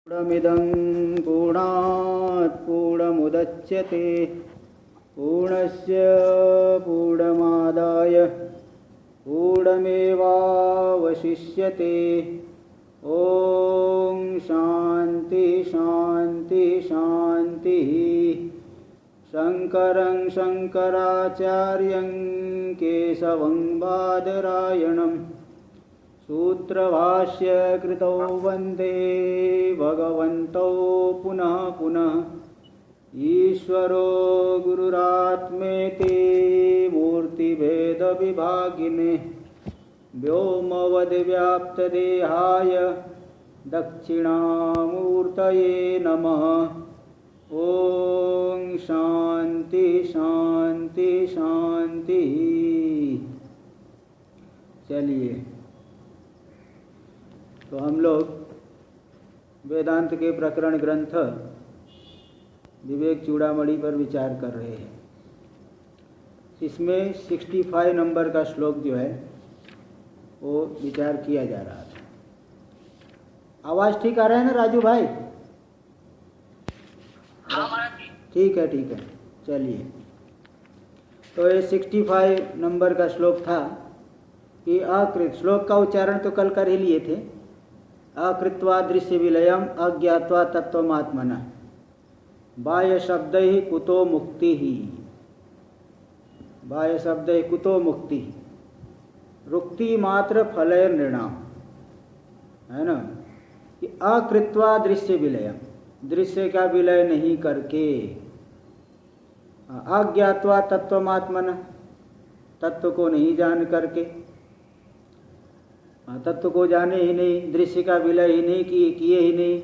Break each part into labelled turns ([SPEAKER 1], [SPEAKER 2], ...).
[SPEAKER 1] पूर्णमिदं पूर्णात् पूर्णमुदच्यते पूर्णस्य पूर्णमादाय पूर्णमेवावशिष्यते। ॐ शान्ति शान्ति शान्तिः। शङ्करं शङ्कराचार्यं केशवं बादरायणं सूत्रभाष्य कृतौ वन्दे भगवन्तौ पुनः पुनः। ईश्वरो गुरुरात्मेति मूर्तिभेदविभागिने व्योमवद्व्याप्तदेहाय दक्षिणामूर्तये नमः। ॐ शान्ति शान्ति शान्ति। चलिए, तो हम लोग वेदांत के प्रकरण ग्रंथ विवेक चूड़ामणि पर विचार कर रहे हैं। इसमें 65 नंबर का श्लोक जो है वो विचार किया जा रहा था। आवाज़ ठीक आ रहा है ना राजू भाई? ठीक है ठीक है। चलिए, तो ये 65 नंबर का श्लोक था कि अकृत, श्लोक का उच्चारण तो कल कर ही लिए थे। अकृत्वा दृश्य विलयम अज्ञात्वा तत्वमात्मना बाह्य शब्दैः कुतो मुक्ति ही। बाह्य शब्दैः कुतो मुक्ति, रुक्ति मात्र फलय नृणाम, है ना। कि अकृत्वा दृश्य विलयम, दृश्य का विलय नहीं करके, अज्ञात्वा तत्वमात्मना, तत्व को नहीं जान करके, तत्व को जाने ही नहीं, दृश्य का विलय ही नहीं किए ही नहीं।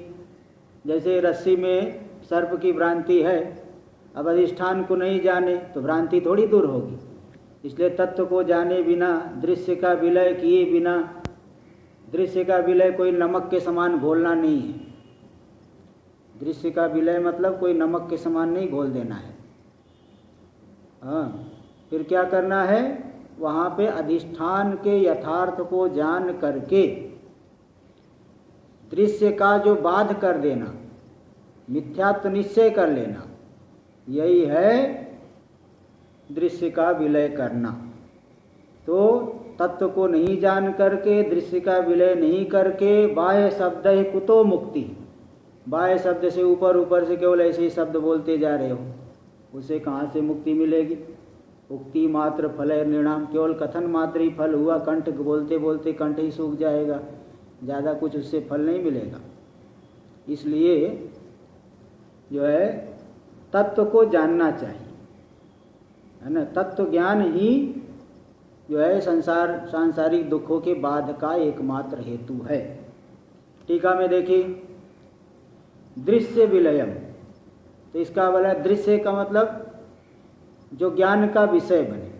[SPEAKER 1] जैसे रस्सी में सर्प की भ्रांति है, अब अधिष्ठान को नहीं जाने तो भ्रांति थोड़ी दूर होगी। इसलिए तत्व को जाने बिना, दृश्य का विलय किए बिना, दृश्य का विलय कोई नमक के समान घोलना नहीं है। दृश्य का विलय मतलब कोई नमक के समान नहीं घोल देना है। हाँ, फिर क्या करना है? वहाँ पे अधिष्ठान के यथार्थ को जान करके दृश्य का जो बाध कर देना, मिथ्यात्व निश्चय कर लेना, यही है दृश्य का विलय करना। तो तत्व को नहीं जान करके, दृश्य का विलय नहीं करके, बाह्य शब्द है कुतो मुक्ति, बाह्य शब्द से ऊपर ऊपर से केवल ऐसे ही शब्द बोलते जा रहे हो, उसे कहाँ से मुक्ति मिलेगी? उक्ति मात्र फल निर्णाम, केवल कथन मात्र ही फल हुआ। कंठ बोलते बोलते कंठ ही सूख जाएगा, ज़्यादा कुछ उससे फल नहीं मिलेगा। इसलिए जो है तत्व को जानना चाहिए, है ना। तत्व ज्ञान ही जो है सांसारिक दुखों के बाध का एकमात्र हेतु है। टीका में देखिए, दृश्य विलयम, तो इसका वाला दृश्य का मतलब जो ज्ञान का विषय बने।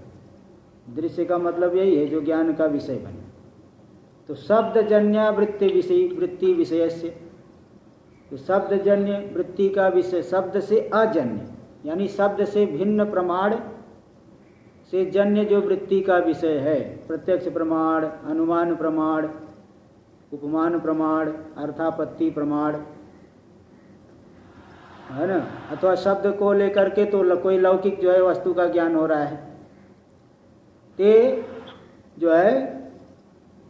[SPEAKER 1] दृश्य का मतलब यही है जो ज्ञान का विषय बने। तो शब्दजन्य वृत्ति विषय से, तो शब्दजन्य वृत्ति का विषय, शब्द से अजन्य यानी शब्द से भिन्न प्रमाण से जन्य जो वृत्ति का विषय है, प्रत्यक्ष प्रमाण, अनुमान प्रमाण, उपमान प्रमाण, अर्थापत्ति प्रमाण, है ना। अथवा शब्द को लेकर के तो कोई लौकिक जो है वस्तु का ज्ञान हो रहा है, ते जो है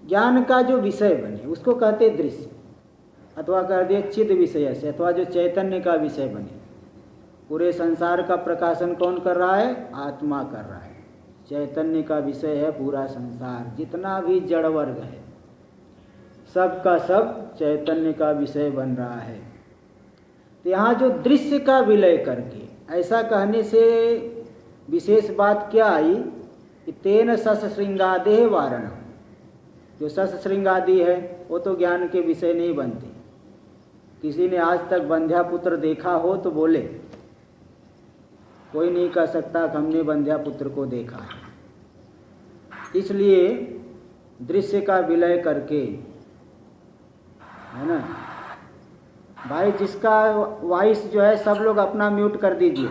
[SPEAKER 1] ज्ञान का जो विषय बने उसको कहते दृश्य, अथवा कह दिए चिद विषय से, अथवा जो चैतन्य का विषय बने। पूरे संसार का प्रकाशन कौन कर रहा है? आत्मा कर रहा है। चैतन्य का विषय है पूरा संसार, जितना भी जड़ वर्ग है सब का सब चैतन्य का विषय बन रहा है। तो यहाँ जो दृश्य का विलय करके, ऐसा कहने से विशेष बात क्या आई कि तेन सस श्रृंगादेह वारण, जो सस श्रृंगादि है वो तो ज्ञान के विषय नहीं बनते। किसी ने आज तक बंध्यापुत्र देखा हो तो बोले, कोई नहीं कह सकता कि हमने बंध्यापुत्र को देखा है। इसलिए दृश्य का विलय करके, है ना भाई। जिसका वॉइस जो है सब लोग अपना म्यूट कर दीजिए।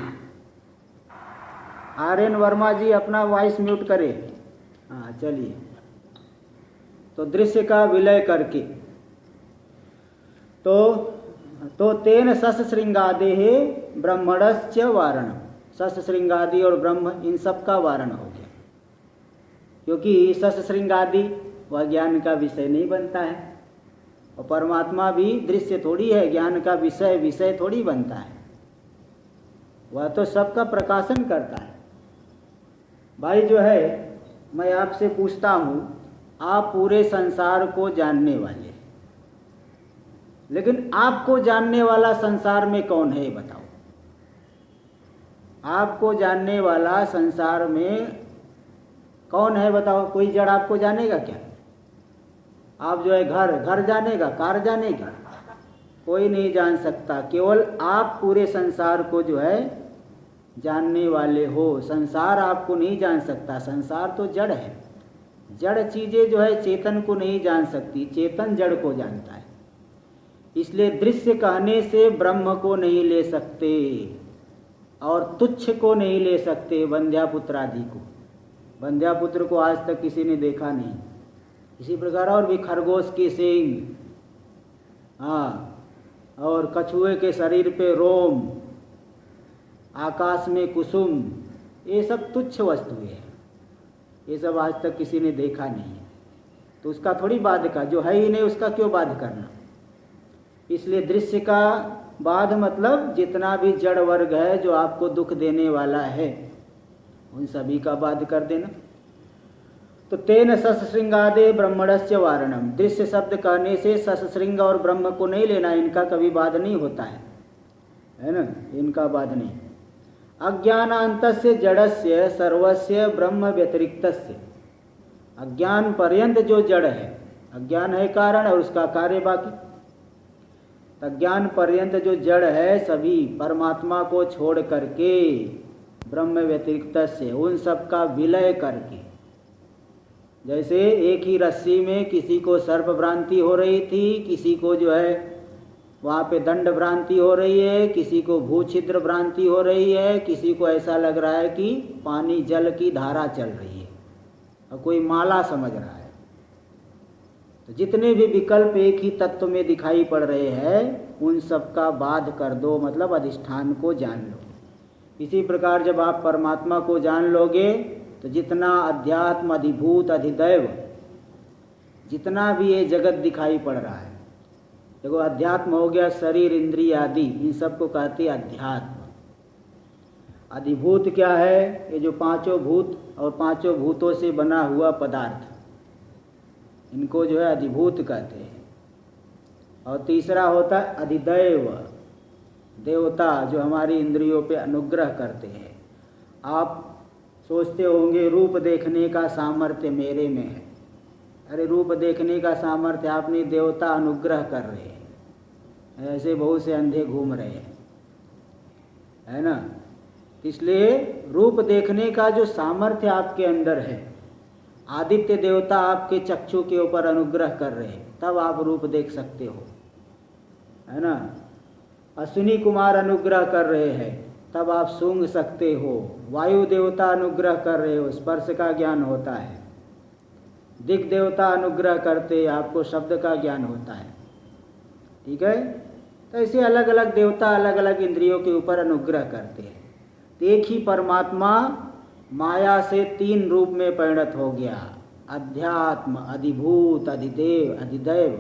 [SPEAKER 1] RN वर्मा जी अपना वॉइस म्यूट करे। हाँ चलिए, तो दृश्य का विलय करके, तो तो तेन सस श्रृंगादे ब्रह्मणश्च वारण, सस श्रृंगादि और ब्रह्म इन सब का वारण हो गया, क्योंकि सस श्रृंगादि वह ज्ञान का विषय नहीं बनता है, और परमात्मा भी दृश्य थोड़ी है, ज्ञान का विषय विषय थोड़ी बनता है, वह तो सबका प्रकाशन करता है। भाई जो है, मैं आपसे पूछता हूँ, आप पूरे संसार को जानने वाले, लेकिन आपको जानने वाला संसार में कौन है बताओ? आपको जानने वाला संसार में कौन है बताओ? कोई जड़ आपको जानेगा क्या? आप जो है घर जानेगा, कार जानेगा? कोई नहीं जान सकता। केवल आप पूरे संसार को जो है जानने वाले हो। संसार आपको नहीं जान सकता, संसार तो जड़ है। जड़ चीज़ें जो है चेतन को नहीं जान सकती, चेतन जड़ को जानता है। इसलिए दृश्य कहने से ब्रह्म को नहीं ले सकते और तुच्छ को नहीं ले सकते, वंध्यापुत्र आदि को। वंध्यापुत्र को आज तक किसी ने देखा नहीं। इसी प्रकार और भी खरगोश के सींग, हाँ, और कछुए के शरीर पे रोम, आकाश में कुसुम, ये सब तुच्छ वस्तुएं हैं, ये सब आज तक किसी ने देखा नहीं है। तो उसका थोड़ी बाध का, जो है ही नहीं उसका क्यों बाध करना। इसलिए दृश्य का बाध मतलब जितना भी जड़ वर्ग है जो आपको दुख देने वाला है, उन सभी का बाध कर देना। तो तेन सस श्रृंगादे ब्रह्मणस्य वारणम, दृश्य शब्द कहने से सस श्रृंग और ब्रह्म को नहीं लेना, इनका कभी बाध नहीं होता है ना, इनका बाध नहीं। अज्ञानांतस्य जड़स्य सर्वस्य ब्रह्म व्यतिरिक्तस्य, अज्ञान पर्यंत जो जड़ है, अज्ञान है कारण और उसका कार्य बाकी, अज्ञान पर्यंत जो जड़ है सभी परमात्मा को छोड़ करके ब्रह्म व्यतिरिक्तस्य, उन सब का विलय करके। जैसे एक ही रस्सी में किसी को सर्प भ्रांति हो रही थी, किसी को जो है वहाँ पे दंड भ्रांति हो रही है, किसी को भूछिद्र भ्रांति हो रही है, किसी को ऐसा लग रहा है कि पानी जल की धारा चल रही है और कोई माला समझ रहा है। तो जितने भी विकल्प एक ही तत्व में दिखाई पड़ रहे हैं, उन सब का बाध कर दो, मतलब अधिष्ठान को जान लो। इसी प्रकार जब आप परमात्मा को जान लोगे तो जितना अध्यात्म, अधिभूत, अधिदैव, जितना भी ये जगत दिखाई पड़ रहा है, देखो अध्यात्म हो गया शरीर, इंद्रिय आदि, इन सबको कहते हैं अध्यात्म। अधिभूत क्या है? ये जो पांचों भूत और पांचों भूतों से बना हुआ पदार्थ, इनको जो है अधिभूत कहते हैं। और तीसरा होता है अधिदैव, देवता जो हमारी इंद्रियों पे अनुग्रह करते हैं। आप सोचते होंगे रूप देखने का सामर्थ्य मेरे में है। अरे रूप देखने का सामर्थ्य आप नहीं, देवता अनुग्रह कर रहे हैं। ऐसे बहुत से अंधे घूम रहे हैं, है ना। इसलिए रूप देखने का जो सामर्थ्य आपके अंदर है, आदित्य देवता आपके चक्षु के ऊपर अनुग्रह कर रहे हैं, तब आप रूप देख सकते हो, है ना। अश्विनी कुमार अनुग्रह कर रहे हैं, तब आप सूंघ सकते हो। वायु देवता अनुग्रह कर रहे हो, स्पर्श का ज्ञान होता है। दिक् देवता अनुग्रह करते, आपको शब्द का ज्ञान होता है। ठीक है। तो ऐसे अलग अलग देवता अलग अलग इंद्रियों के ऊपर अनुग्रह करते हैं। तो एक ही परमात्मा माया से तीन रूप में परिणत हो गया, अध्यात्म, अधिभूत, अधिदेव, अधिदैव।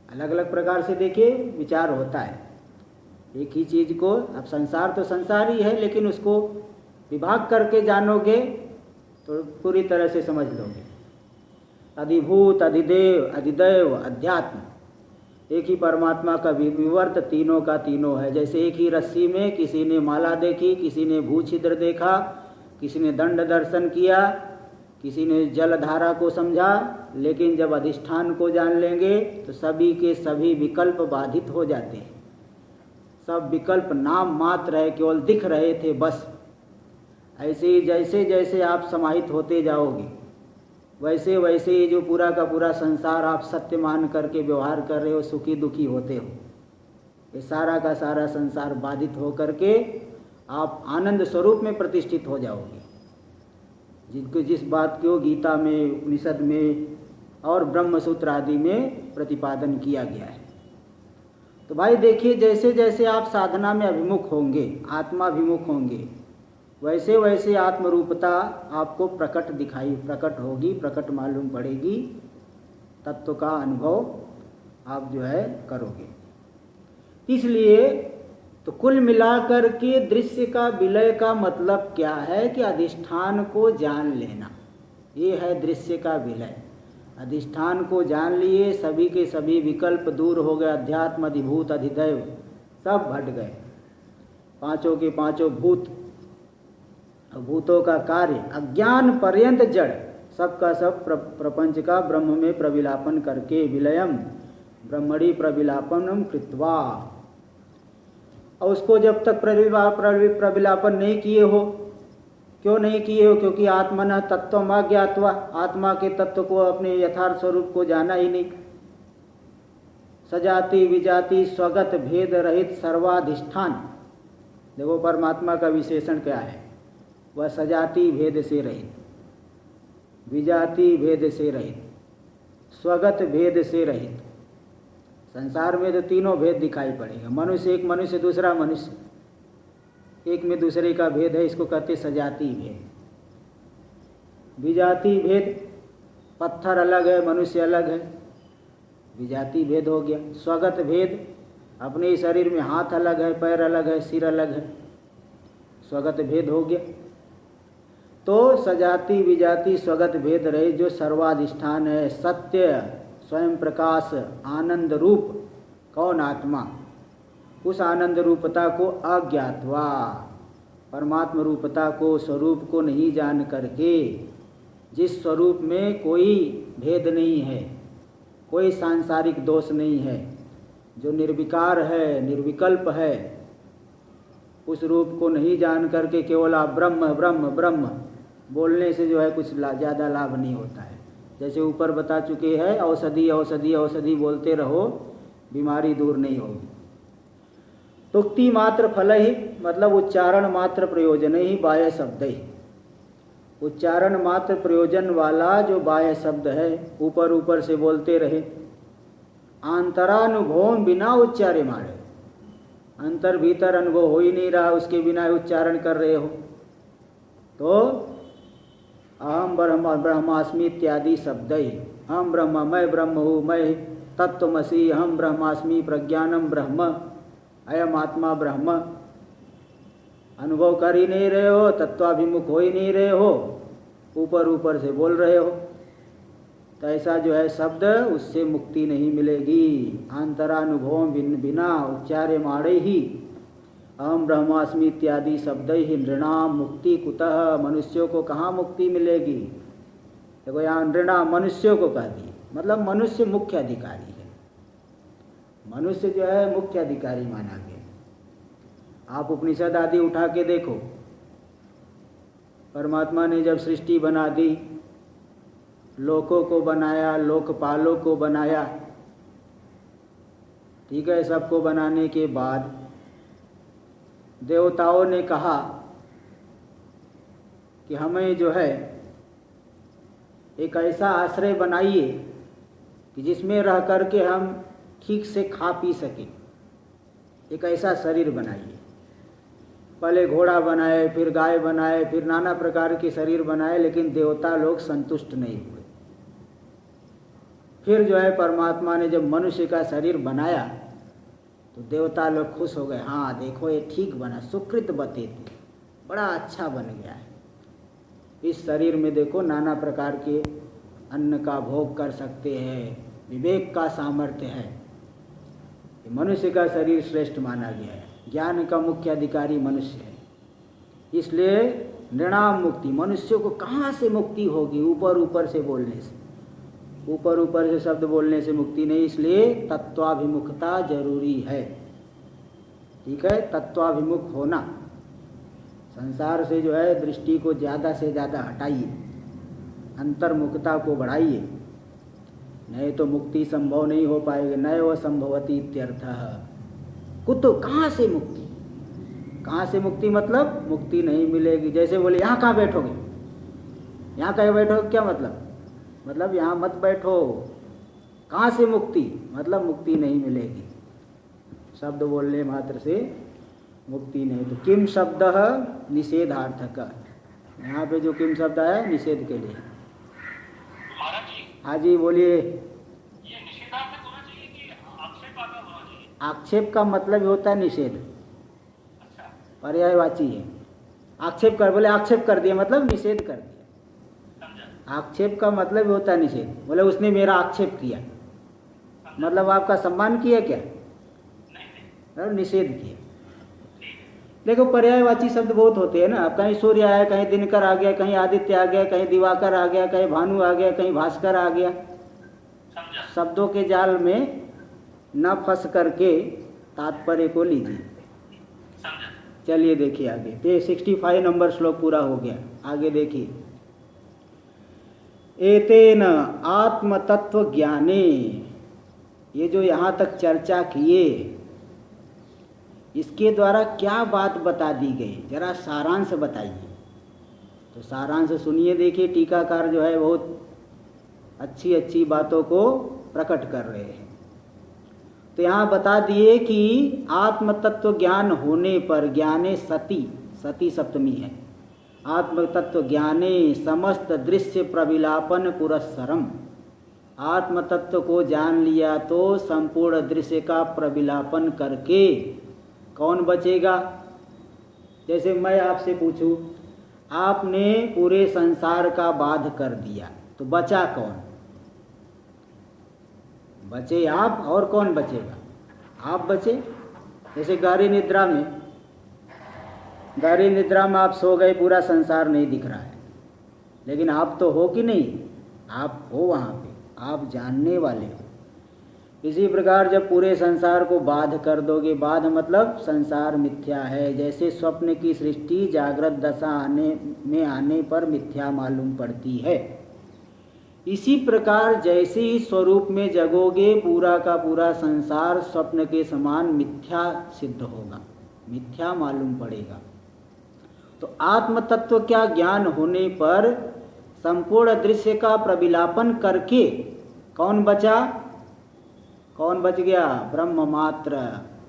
[SPEAKER 1] अलग अलग प्रकार से देखिए विचार होता है। एक ही चीज को, अब संसार तो संसार ही है, लेकिन उसको विभाग करके जानोगे तो पूरी तरह से समझ लोगे। अधिभूत, अधिदेव, अधिदैव, अध्यात्म, एक ही परमात्मा का विवर्त तीनों का तीनों है। जैसे एक ही रस्सी में किसी ने माला देखी, किसी ने भूछिद्र देखा, किसी ने दंड दर्शन किया, किसी ने जलधारा को समझा, लेकिन जब अधिष्ठान को जान लेंगे तो सभी के सभी विकल्प बाधित हो जाते हैं। सब विकल्प नाम मात्र है, केवल दिख रहे थे बस। ऐसे ही जैसे जैसे आप समाहित होते जाओगे, वैसे वैसे ही जो पूरा का पूरा संसार आप सत्य मान करके व्यवहार कर रहे हो, सुखी दुखी होते हो, ये सारा का सारा संसार बाधित हो करके आप आनंद स्वरूप में प्रतिष्ठित हो जाओगे। जिनको जिस बात को गीता में, उपनिषद में और ब्रह्मसूत्र आदि में प्रतिपादन किया गया है। तो भाई देखिए, जैसे जैसे आप साधना में अभिमुख होंगे, आत्माभिमुख होंगे, वैसे वैसे आत्मरूपता आपको प्रकट होगी, प्रकट मालूम पड़ेगी, तत्व का अनुभव आप जो है करोगे। इसलिए तो कुल मिलाकर के दृश्य का विलय का मतलब क्या है कि अधिष्ठान को जान लेना, ये है दृश्य का विलय। अधिष्ठान को जान लिए, सभी के सभी विकल्प दूर हो गए, अध्यात्म अधिभूत अधिदैव सब हट गए, पांचों के पांचों भूतों का कार्य अज्ञान पर्यंत जड़, सबका सब प्रपंच का ब्रह्म में प्रविलापन करके, विलयम ब्रह्मणि प्रविलापनम कृत्वा। और उसको जब तक प्रविलापन नहीं किए हो, क्यों नहीं किए हो? क्योंकि आत्मन तत्वम अज्ञात्वा, आत्मा के तत्व को, अपने यथार्थ स्वरूप को जाना ही नहीं। सजाति विजाति स्वगत भेद रहित सर्वाधिष्ठान, देखो परमात्मा का विशेषण क्या है, वह सजाति भेद से रहित, विजाति भेद से रहित, स्वगत भेद से रहित। संसार में तो तीनों भेद दिखाई पड़ेगा, मनुष्य एक मनुष्य, दूसरा मनुष्य, एक में दूसरे का भेद है, इसको कहते सजाति भेद। विजाति भेद, पत्थर अलग है, मनुष्य अलग है, विजाति भेद हो गया। स्वगत भेद, अपने शरीर में हाथ अलग है, पैर अलग है, सिर अलग है, स्वगत भेद हो गया। तो सजाति विजाति स्वगत भेद रहे जो सर्वाधिष्ठान है, सत्य स्वयं प्रकाश आनंद रूप, कौन? आत्मा। उस आनंद रूपता को अज्ञातवा, परमात्म रूपता को, स्वरूप को नहीं जान करके, जिस स्वरूप में कोई भेद नहीं है, कोई सांसारिक दोष नहीं है, जो निर्विकार है, निर्विकल्प है, उस रूप को नहीं जान करके केवल आप ब्रह्म ब्रह्म ब्रह्म बोलने से जो है कुछ ज़्यादा लाभ नहीं होता है। जैसे ऊपर बता चुके हैं, औषधि औषधि औषधि बोलते रहो, बीमारी दूर नहीं होगी। तुक्ति मात्र फल ही, मतलब उच्चारण मात्र प्रयोजन ही बाह्य शब्द ही, उच्चारण मात्र प्रयोजन वाला जो बाह्य शब्द है, ऊपर ऊपर से बोलते रहे, आंतरानुभव बिना उच्चारे मारे, अंतर भीतर अनुभव हो ही नहीं रहा, उसके बिना उच्चारण कर रहे हो, तो अहम ब्रह्मास्मि इत्यादि शब्द ही, अहम ब्रह्म, मैं ब्रह्म हूँ, मैं तत्वमसि, अहम ब्रह्मास्मि, प्रज्ञानम ब्रह्म, अयम आत्मा ब्रह्म, अनुभव कर ही नहीं रहे हो, तत्वाभिमुख हो ही नहीं रहे हो, ऊपर ऊपर से बोल रहे हो, तो ऐसा जो है शब्द, उससे मुक्ति नहीं मिलेगी। आंतरानुभव बिना उच्चारे माड़े ही अहम ब्रह्मास्मि इत्यादि शब्द ही नृणाम मुक्ति कुतः, मनुष्यों को कहाँ मुक्ति मिलेगी? देखो यहाँ नृणाम मनुष्यों को कह दी, मतलब मनुष्य मुख्य अधिकारी है, मनुष्य जो है मुख्य अधिकारी माना गया। आप उपनिषद आदि उठा के देखो, परमात्मा ने जब सृष्टि बना दी, लोकों को बनाया, लोकपालों को बनाया, ठीक है, सबको बनाने के बाद देवताओं ने कहा कि हमें जो है एक ऐसा आश्रय बनाइए कि जिसमें रह करके हम ठीक से खा पी सकें, एक ऐसा शरीर बनाइए। पहले घोड़ा बनाए, फिर गाय बनाए, फिर नाना प्रकार के शरीर बनाए, लेकिन देवता लोग संतुष्ट नहीं हुए। फिर जो है परमात्मा ने जब मनुष्य का शरीर बनाया तो देवता लोग खुश हो गए, हाँ देखो ये ठीक बना, सुकृत बते थे, बड़ा अच्छा बन गया है। इस शरीर में देखो नाना प्रकार के अन्न का भोग कर सकते हैं, विवेक का सामर्थ्य है, मनुष्य का शरीर श्रेष्ठ माना गया है, ज्ञान का मुख्य अधिकारी मनुष्य है। इसलिए नृणाम मुक्ति, मनुष्यों को कहाँ से मुक्ति होगी? ऊपर ऊपर से बोलने से, ऊपर ऊपर से शब्द बोलने से मुक्ति नहीं, इसलिए तत्वाभिमुखता जरूरी है, ठीक है, तत्वाभिमुख होना। संसार से जो है दृष्टि को ज़्यादा से ज़्यादा हटाइए, अंतर्मुखता को बढ़ाइए, नहीं तो मुक्ति संभव नहीं हो पाएगी। नैव संभवती इत्यर्थः। कुतो, कहाँ से मुक्ति? कहाँ से मुक्ति मतलब मुक्ति नहीं मिलेगी। जैसे बोले यहाँ कहाँ बैठोगे, यहाँ कहीं बैठोगे, क्या मतलब यहाँ मत बैठो। कहाँ से मुक्ति? मतलब मुक्ति नहीं मिलेगी। शब्द बोलने मात्र से मुक्ति नहीं। तो किम शब्द निषेधार्थक, यहाँ पे जो किम शब्द आया निषेध के लिए। हाँ जी बोलिए।
[SPEAKER 2] ये निषेधार्थक होना चाहिए कि आक्षेपात्मक होना चाहिए?
[SPEAKER 1] आक्षेप का मतलब होता है निषेध।
[SPEAKER 2] अच्छा,
[SPEAKER 1] पर्यायवाची है। आक्षेप कर बोले आक्षेप कर दिया मतलब निषेध कर दिया।
[SPEAKER 2] समझा।
[SPEAKER 1] आक्षेप का मतलब होता है निषेध। बोले उसने मेरा आक्षेप किया, मतलब आपका सम्मान किया क्या?
[SPEAKER 2] नहीं,
[SPEAKER 1] निषेध किया। देखो पर्यायवाची शब्द बहुत होते हैं ना, कहीं सूर्य आया, कहीं दिनकर आ गया, कहीं आदित्य आ गया, कहीं दिवाकर आ गया, कहीं भानु आ गया, कहीं भास्कर आ गया। शब्दों के जाल में न फंस करके तात्पर्य को लीजिए। चलिए देखिए आगे, तो 65 नंबर श्लोक पूरा हो गया। आगे देखिए, एतेन आत्मतत्व ज्ञाने, ये जो यहाँ तक चर्चा किए इसके द्वारा क्या बात बता दी गई, जरा सारांश बताइए। तो सारांश सुनिए, देखिए टीकाकार जो है बहुत अच्छी अच्छी बातों को प्रकट कर रहे हैं। तो यहाँ बता दिए कि आत्मतत्व ज्ञान होने पर, ज्ञाने सति, सति सप्तमी है, आत्मतत्व ज्ञाने समस्त दृश्य प्रविलापन पुरस्सरम, आत्मतत्व को जान लिया तो संपूर्ण दृश्य का प्रविलापन करके कौन बचेगा। जैसे मैं आपसे पूछूं, आपने पूरे संसार का बाध कर दिया तो बचा कौन? बचे आप, और कौन बचेगा? आप बचे। जैसे गहरी निद्रा में, गहरी निद्रा में आप सो गए, पूरा संसार नहीं दिख रहा है, लेकिन आप तो हो कि नहीं? आप हो वहाँ पे, आप जानने वाले हो। इसी प्रकार जब पूरे संसार को बाध कर दोगे, बाध मतलब संसार मिथ्या है, जैसे स्वप्न की सृष्टि जागृत दशा आने पर मिथ्या मालूम पड़ती है, इसी प्रकार जैसे ही स्वरूप में जगोगे पूरा का पूरा संसार स्वप्न के समान मिथ्या सिद्ध होगा, मिथ्या मालूम पड़ेगा। तो आत्म तत्व का ज्ञान होने पर संपूर्ण दृश्य का प्रविलापन करके कौन बचा? कौन बच गया? ब्रह्म मात्र,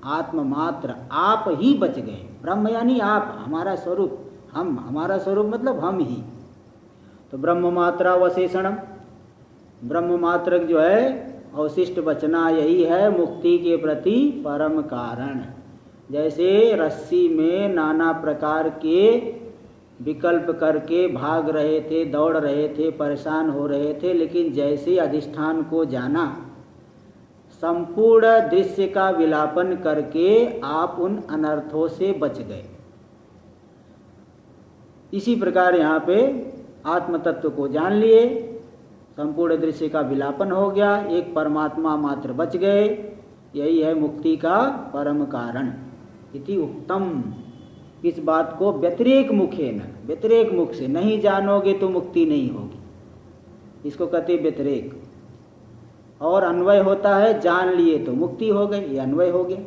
[SPEAKER 1] आत्म मात्र, आप ही बच गए। ब्रह्म यानी आप, हमारा स्वरूप, हम, हमारा स्वरूप मतलब हम ही। तो ब्रह्म मात्रा अवशेषणम, ब्रह्म मात्र जो है अवशिष्ट बचना, यही है मुक्ति के प्रति परम कारण। जैसे रस्सी में नाना प्रकार के विकल्प करके भाग रहे थे, दौड़ रहे थे, परेशान हो रहे थे, लेकिन जैसे अधिष्ठान को जाना, संपूर्ण दृश्य का विलापन करके आप उन अनर्थों से बच गए। इसी प्रकार यहाँ पे आत्म तत्व को जान लिए, संपूर्ण दृश्य का विलापन हो गया, एक परमात्मा मात्र बच गए, यही है मुक्ति का परम कारण। इति उत्तम, इस बात को व्यतिरेक मुखे न, व्यतिरेक मुख से नहीं जानोगे तो मुक्ति नहीं होगी, इसको कहते व्यतिरेक। और अन्वय होता है जान लिए तो मुक्ति हो गई, ये अन्वय हो गया।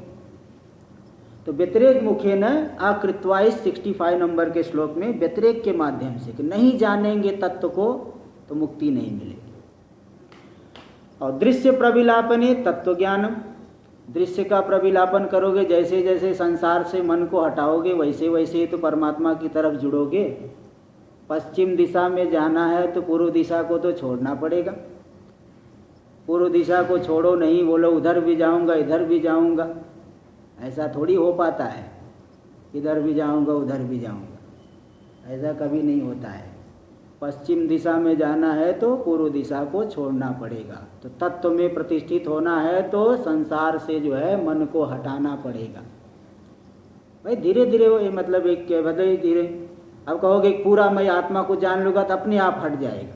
[SPEAKER 1] तो व्यतिरेक मुखे न आकृत्वा, इस 65 नंबर के श्लोक में व्यतिरेक के माध्यम से, कि नहीं जानेंगे तत्व को तो मुक्ति नहीं मिलेगी। और दृश्य प्रविलापने तत्व ज्ञानम, दृश्य का प्रविलापन करोगे, जैसे जैसे संसार से मन को हटाओगे वैसे वैसे तो परमात्मा की तरफ जुड़ोगे। पश्चिम दिशा में जाना है तो पूर्व दिशा को तो छोड़ना पड़ेगा। पूर्व दिशा को छोड़ो नहीं, बोलो उधर भी जाऊंगा इधर भी जाऊंगा, ऐसा थोड़ी हो पाता है। इधर भी जाऊंगा उधर भी जाऊंगा, ऐसा कभी नहीं होता है। पश्चिम दिशा में जाना है तो पूर्व दिशा को छोड़ना पड़ेगा। तो तत्व में प्रतिष्ठित होना है तो संसार से जो है मन को हटाना पड़ेगा। भाई धीरे धीरे वो, मतलब एक क्या बदले धीरे। अब कहोगे पूरा मैं आत्मा को जान लूँगा तो अपने आप हट जाएगा।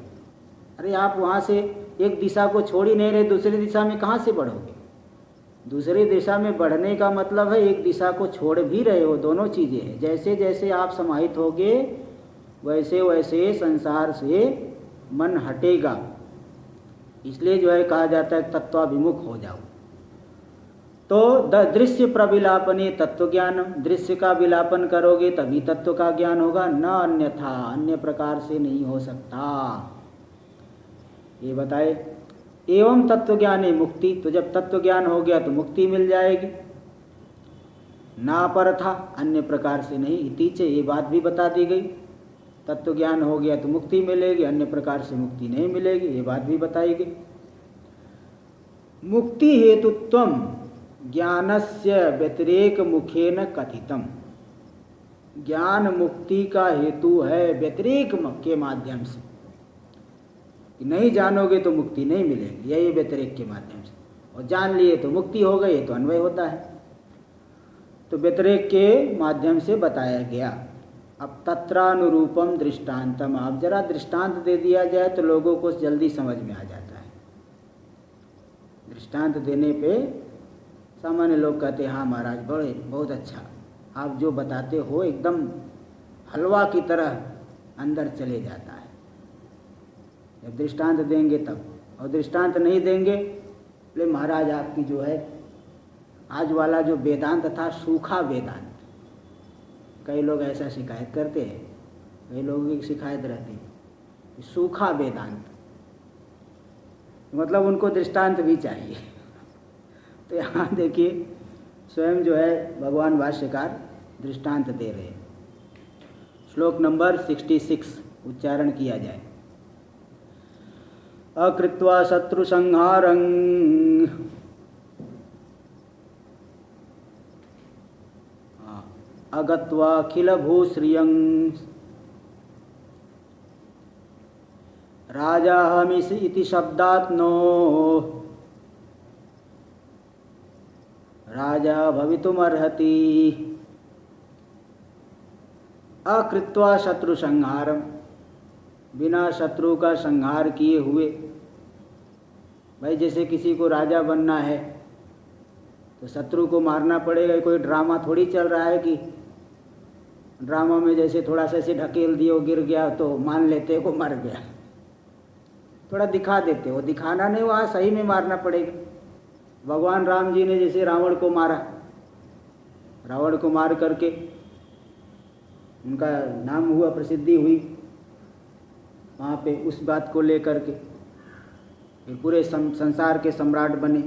[SPEAKER 1] अरे आप वहाँ से एक दिशा को छोड़ ही नहीं रहे, दूसरी दिशा में कहाँ से बढ़ोगे? दूसरी दिशा में बढ़ने का मतलब है एक दिशा को छोड़ भी रहे हो, दोनों चीज़ें हैं। जैसे जैसे आप समाहित होगे वैसे वैसे संसार से मन हटेगा। इसलिए जो है कहा जाता है तत्वाभिमुख हो जाओ। तो दृश्य प्रविलापने तत्व ज्ञानम, दृश्य का विलापन करोगे तभी तत्व का ज्ञान होगा, न अन्यथा, अन्य प्रकार से नहीं हो सकता। ये बताए। एवं तत्व ज्ञान है मुक्ति, तो जब तत्व ज्ञान हो गया तो मुक्ति मिल जाएगी। ना पर था, अन्य प्रकार से नहीं। इतीचे ये बात भी बता दी गई, तत्व ज्ञान हो गया तो मुक्ति मिलेगी, अन्य प्रकार से मुक्ति नहीं मिलेगी, ये बात भी बताई गई। मुक्ति हेतुत्वम ज्ञानस्य व्यतिरेक मुखेन कथितम। ज्ञान मुक्ति का हेतु है व्यतिरेक के माध्यम से, नहीं जानोगे तो मुक्ति नहीं मिलेगी, यही व्यतिरेक के माध्यम से। और जान लिए तो मुक्ति हो गई, तो अन्वय होता है। तो व्यतिरेक के माध्यम से बताया गया। अब तत्रानुरूपम दृष्टांतम, आप जरा दृष्टांत दे दिया जाए तो लोगों को जल्दी समझ में आ जाता है। दृष्टांत देने पे सामान्य लोग कहते हैं हाँ महाराज बड़े बहुत अच्छा, आप जो बताते हो एकदम हलवा की तरह अंदर चले जाता है। जब दृष्टांत देंगे तब, और दृष्टांत नहीं देंगे बोले महाराज आपकी जो है आज वाला जो वेदांत था सूखा वेदांत। कई लोग ऐसा शिकायत करते हैं, कई लोगों की शिकायत रहती है सूखा वेदांत, मतलब उनको दृष्टांत भी चाहिए। तो यहाँ देखिए स्वयं जो है भगवान भाष्यकार दृष्टांत दे रहे हैं। श्लोक नंबर 66 उच्चारण किया जाए। अकृत्वा शत्रु संहारं अगत्वा अखिल भूश्रियं राजाहमिष इति शब्दात्नो राजा भवितुमर्हति। अकृत्वा शत्रु संहारम, बिना शत्रु का संहार किए हुए। भाई जैसे किसी को राजा बनना है तो शत्रु को मारना पड़ेगा। कोई ड्रामा थोड़ी चल रहा है कि ड्रामा में जैसे थोड़ा सा ऐसे ढकेल दिए, वो गिर गया तो मान लेते वो मर गया, थोड़ा दिखा देते। वो दिखाना नहीं, वहाँ सही में मारना पड़ेगा। भगवान राम जी ने जैसे रावण को मारा, रावण को मार करके उनका नाम हुआ, प्रसिद्धि हुई वहाँ पे उस बात को लेकर के, फिर पूरे संसार के सम्राट बने,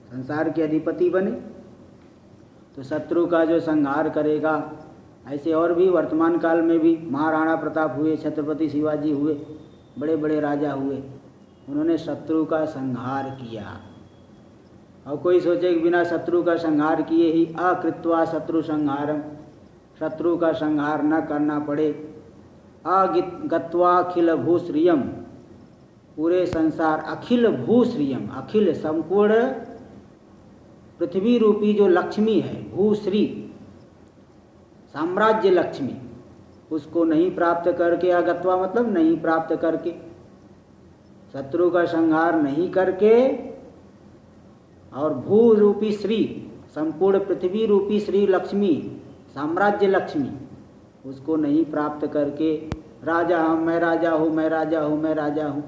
[SPEAKER 1] संसार के अधिपति बने। तो शत्रु का जो संहार करेगा, ऐसे और भी वर्तमान काल में भी महाराणा प्रताप हुए, छत्रपति शिवाजी हुए, बड़े बड़े राजा हुए, उन्होंने शत्रु का संहार किया। और कोई सोचे कि बिना शत्रु का संहार किए ही अकृत्वा शत्रु संहारम, शत्रु का संहार न करना पड़े। अगत्वा अखिल भूश्रियम, पूरे संसार, अखिल भूश्रियम, अखिल संपूर्ण पृथ्वी रूपी जो लक्ष्मी है, भूश्री साम्राज्य लक्ष्मी, उसको नहीं प्राप्त करके, अगत्वा मतलब नहीं प्राप्त करके, शत्रु का संहार नहीं करके, और भू रूपी श्री, संपूर्ण पृथ्वी रूपी श्री लक्ष्मी, साम्राज्य लक्ष्मी, उसको नहीं प्राप्त करके राजा हम, मैं राजा हूँ, मैं राजा हूँ, मैं राजा हूँ,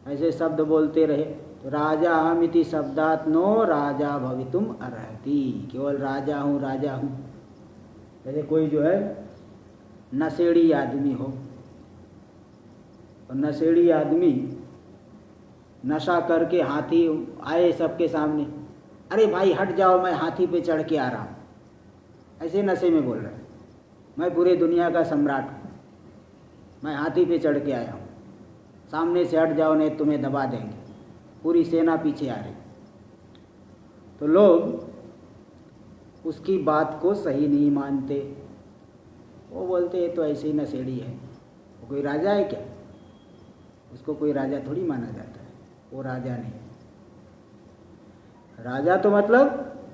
[SPEAKER 1] ऐसे शब्द बोलते रहे। तो राजा हम इति शब्दात नो राजा भवितुम अर्हति, केवल राजा हूँ, राजा हूँ। जैसे कोई जो है नशेड़ी आदमी हो, और नशेड़ी आदमी नशा करके हाथी आए सबके सामने, अरे भाई हट जाओ, मैं हाथी पे चढ़ के आ रहा हूँ, ऐसे नशे में बोल रहे हैं, मैं पूरे दुनिया का सम्राट हूँ, मैं हाथी पे चढ़ के आया हूँ, सामने से हट जाओ नहीं तुम्हें दबा देंगे, पूरी सेना पीछे आ रही। तो लोग उसकी बात को सही नहीं मानते, वो बोलते हैं तो ऐसे ही नशेड़ी है, वो कोई राजा है क्या? उसको कोई राजा थोड़ी माना जाता है, वो राजा नहीं। राजा तो मतलब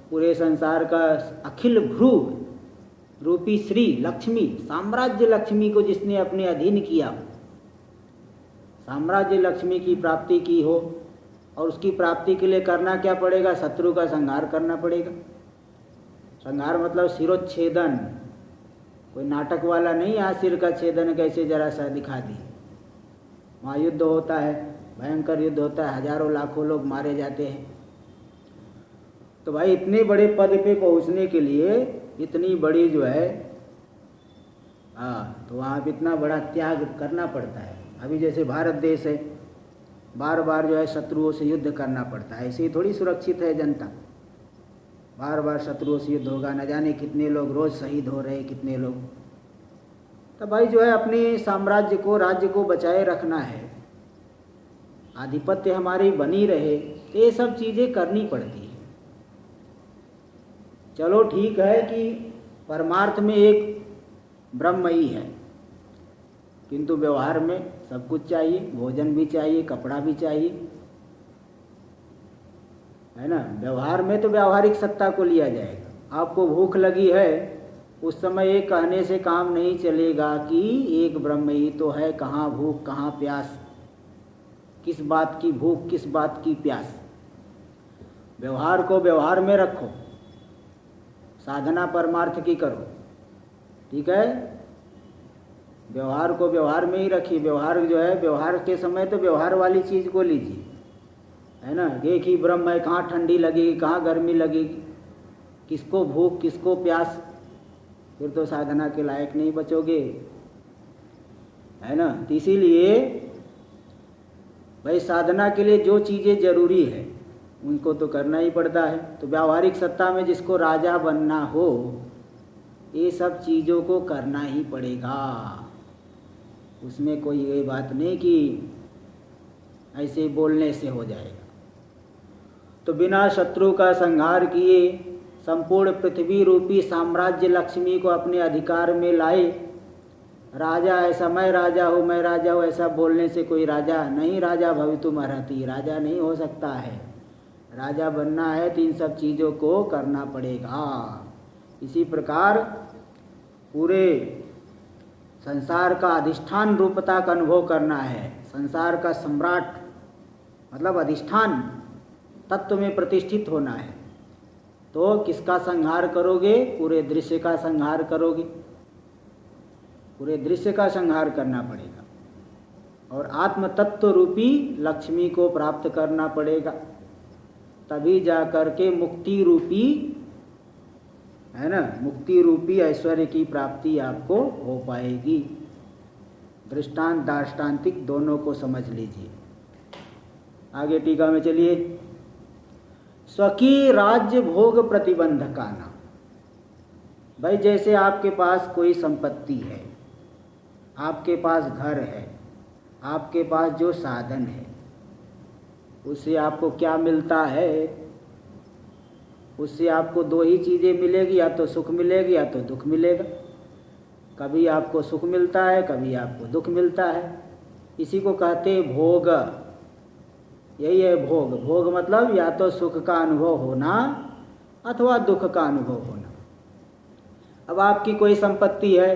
[SPEAKER 1] पूरे संसार का अखिल भ्रू रूपी श्री लक्ष्मी, साम्राज्य लक्ष्मी को जिसने अपने अधीन किया, साम्राज्य लक्ष्मी की प्राप्ति की हो, और उसकी प्राप्ति के लिए करना क्या पड़ेगा? शत्रु का संहार करना पड़ेगा। संहार मतलब सिरोच्छेदन, कोई नाटक वाला नहीं, यहाँ सिर का छेदन कैसे जरा सा दिखा दी। वहाँ युद्ध होता है, भयंकर युद्ध होता है, हजारों लाखों लोग मारे जाते हैं। तो भाई इतने बड़े पद पे पहुँचने के लिए इतनी बड़ी जो है तो वहाँ पे इतना बड़ा त्याग करना पड़ता है। अभी जैसे भारत देश है, बार बार जो है शत्रुओं से युद्ध करना पड़ता है, ऐसे ही थोड़ी सुरक्षित है जनता। बार बार शत्रुओं से युद्ध होगा, न जाने कितने लोग रोज शहीद हो रहे, कितने लोग। तो भाई जो है अपने साम्राज्य को, राज्य को बचाए रखना है, आधिपत्य हमारी बनी रहे, तो ये सब चीज़ें करनी पड़ती है। चलो ठीक है कि परमार्थ में एक ब्रह्म ही है, किंतु व्यवहार में सब कुछ चाहिए, भोजन भी चाहिए, कपड़ा भी चाहिए, है ना। व्यवहार में तो व्यावहारिक सत्ता को लिया जाएगा। आपको भूख लगी है, उस समय ये कहने से काम नहीं चलेगा कि एक ब्रह्म ही तो है, कहाँ भूख कहाँ प्यास, किस बात की भूख किस बात की प्यास। व्यवहार को व्यवहार में रखो, साधना परमार्थ की करो, ठीक है। व्यवहार को व्यवहार में ही रखिए। व्यवहार जो है, व्यवहार के समय तो व्यवहार वाली चीज़ को लीजिए, है ना। एक ही ब्रह्म है, कहाँ ठंडी लगेगी कहाँ गर्मी लगेगी, किसको भूख किसको प्यास, फिर तो साधना के लायक नहीं बचोगे, है ना। तो इसीलिए भाई साधना के लिए जो चीज़ें जरूरी है उनको तो करना ही पड़ता है। तो व्यावहारिक सत्ता में जिसको राजा बनना हो, ये सब चीज़ों को करना ही पड़ेगा। उसमें कोई ये बात नहीं कि ऐसे बोलने से हो जाएगा। तो बिना शत्रु का संहार किए संपूर्ण पृथ्वी रूपी साम्राज्य लक्ष्मी को अपने अधिकार में लाए। राजा ऐसा मैं राजा हूँ मैं राजा हूँ ऐसा बोलने से कोई राजा नहीं, राजा भवितुम अर्हति, राजा नहीं हो सकता है। राजा बनना है तो इन सब चीज़ों को करना पड़ेगा। इसी प्रकार पूरे संसार का अधिष्ठान रूपता का अनुभव करना है। संसार का सम्राट मतलब अधिष्ठान तत्व में प्रतिष्ठित होना है। तो किसका संहार करोगे? पूरे दृश्य का संहार करोगे, पूरे दृश्य का संहार करना पड़ेगा और आत्म तत्व रूपी लक्ष्मी को प्राप्त करना पड़ेगा। तभी जा कर के मुक्ति रूपी, है ना, मुक्ति रूपी ऐश्वर्य की प्राप्ति आपको हो पाएगी। दृष्टांत दार्ष्टान्तिक दोनों को समझ लीजिए। आगे टीका में चलिए। स्वकीय राज्य भोग प्रतिबंधका नाम। भाई जैसे आपके पास कोई संपत्ति है, आपके पास घर है, आपके पास जो साधन है, उससे आपको क्या मिलता है? उससे आपको दो ही चीज़ें मिलेगी, या तो सुख मिलेगी या तो दुख मिलेगा। कभी आपको सुख मिलता है, कभी आपको दुख मिलता है। इसी को कहते हैं भोग। यही है भोग। भोग मतलब या तो सुख का अनुभव होना अथवा दुख का अनुभव होना। अब आपकी कोई संपत्ति है,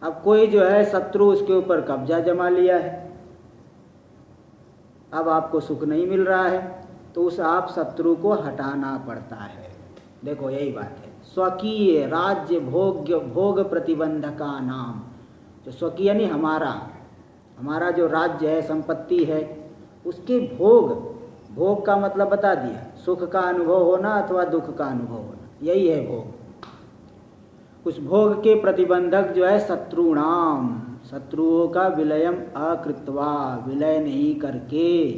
[SPEAKER 1] अब कोई जो है शत्रु उसके ऊपर कब्जा जमा लिया है, अब आपको सुख नहीं मिल रहा है, तो उस आप शत्रु को हटाना पड़ता है। देखो यही बात है। स्वकीय राज्य भोग प्रतिबंधका नाम। जो स्वकीय यानी हमारा जो राज्य है, संपत्ति है, उसके भोग का मतलब बता दिया, सुख का अनुभव होना अथवा दुख का अनुभव होना, यही है भोग। उस भोग के प्रतिबंधक जो है शत्रुणाम, शत्रुओं का विलयम अकृत्वा, विलय नहीं करके,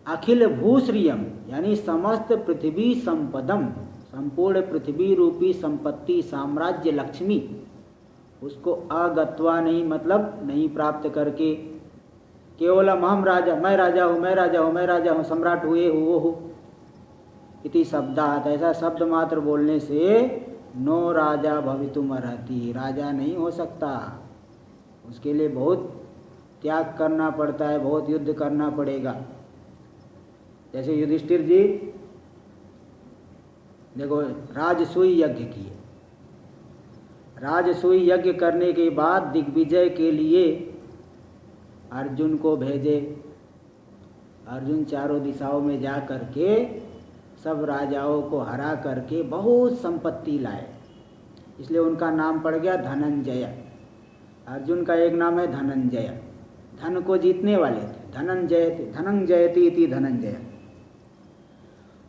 [SPEAKER 1] अखिल भूश्रियम यानी समस्त पृथ्वी संपदम, संपूर्ण पृथ्वी रूपी संपत्ति साम्राज्य लक्ष्मी, उसको अगत्वा नहीं मतलब नहीं प्राप्त करके, केवलम हम राजा, मैं राजा हूँ मैं राजा हूँ मैं राजा हूँ, सम्राट हुए वो हो इति शब्दात, ऐसा शब्द मात्र बोलने से नो राजा भवितुम अर्हति, राजा नहीं हो सकता। उसके लिए बहुत त्याग करना पड़ता है, बहुत युद्ध करना पड़ेगा। जैसे युधिष्ठिर जी देखो राजसूय यज्ञ किए, राजसूय यज्ञ करने के बाद दिग्विजय के लिए अर्जुन को भेजे। अर्जुन चारों दिशाओं में जा करके सब राजाओं को हरा करके बहुत संपत्ति लाए, इसलिए उनका नाम पड़ गया धनंजय। अर्जुन का एक नाम है धनंजय, धन को जीतने वाले थे, धनंजयति इति धनंजय।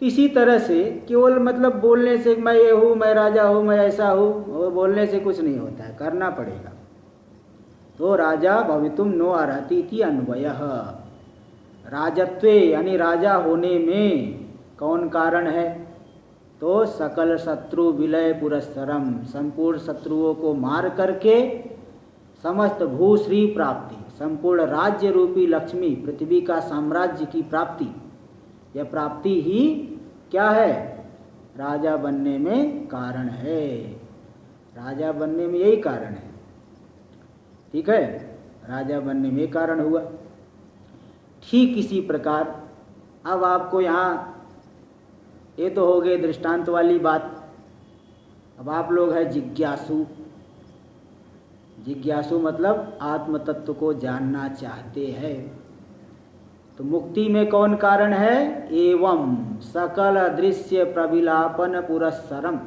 [SPEAKER 1] तो इसी तरह से केवल मतलब बोलने से मैं ये हूँ मैं राजा हूँ मैं ऐसा हूँ, वो बोलने से कुछ नहीं होता है, करना पड़ेगा। तो राजा भवितुम नो अर्हति इति अन्वयः। राजत्वे यानी राजा होने में कौन कारण है? तो सकल शत्रु विलय पुरस्सरम, संपूर्ण शत्रुओं को मार करके समस्त भूश्री प्राप्ति, संपूर्ण राज्य रूपी लक्ष्मी, पृथ्वी का साम्राज्य की प्राप्ति, यह प्राप्ति ही क्या है? राजा बनने में कारण है। राजा बनने में यही कारण है। ठीक है, राजा बनने में कारण हुआ। ठीक इसी प्रकार अब आपको यहाँ, ये तो हो गए दृष्टांत वाली बात। अब आप लोग हैं जिज्ञासु। जिज्ञासु मतलब आत्म तत्व को जानना चाहते हैं। तो मुक्ति में कौन कारण है? एवं सकल दृश्य प्रविलापन पुरस्सरम,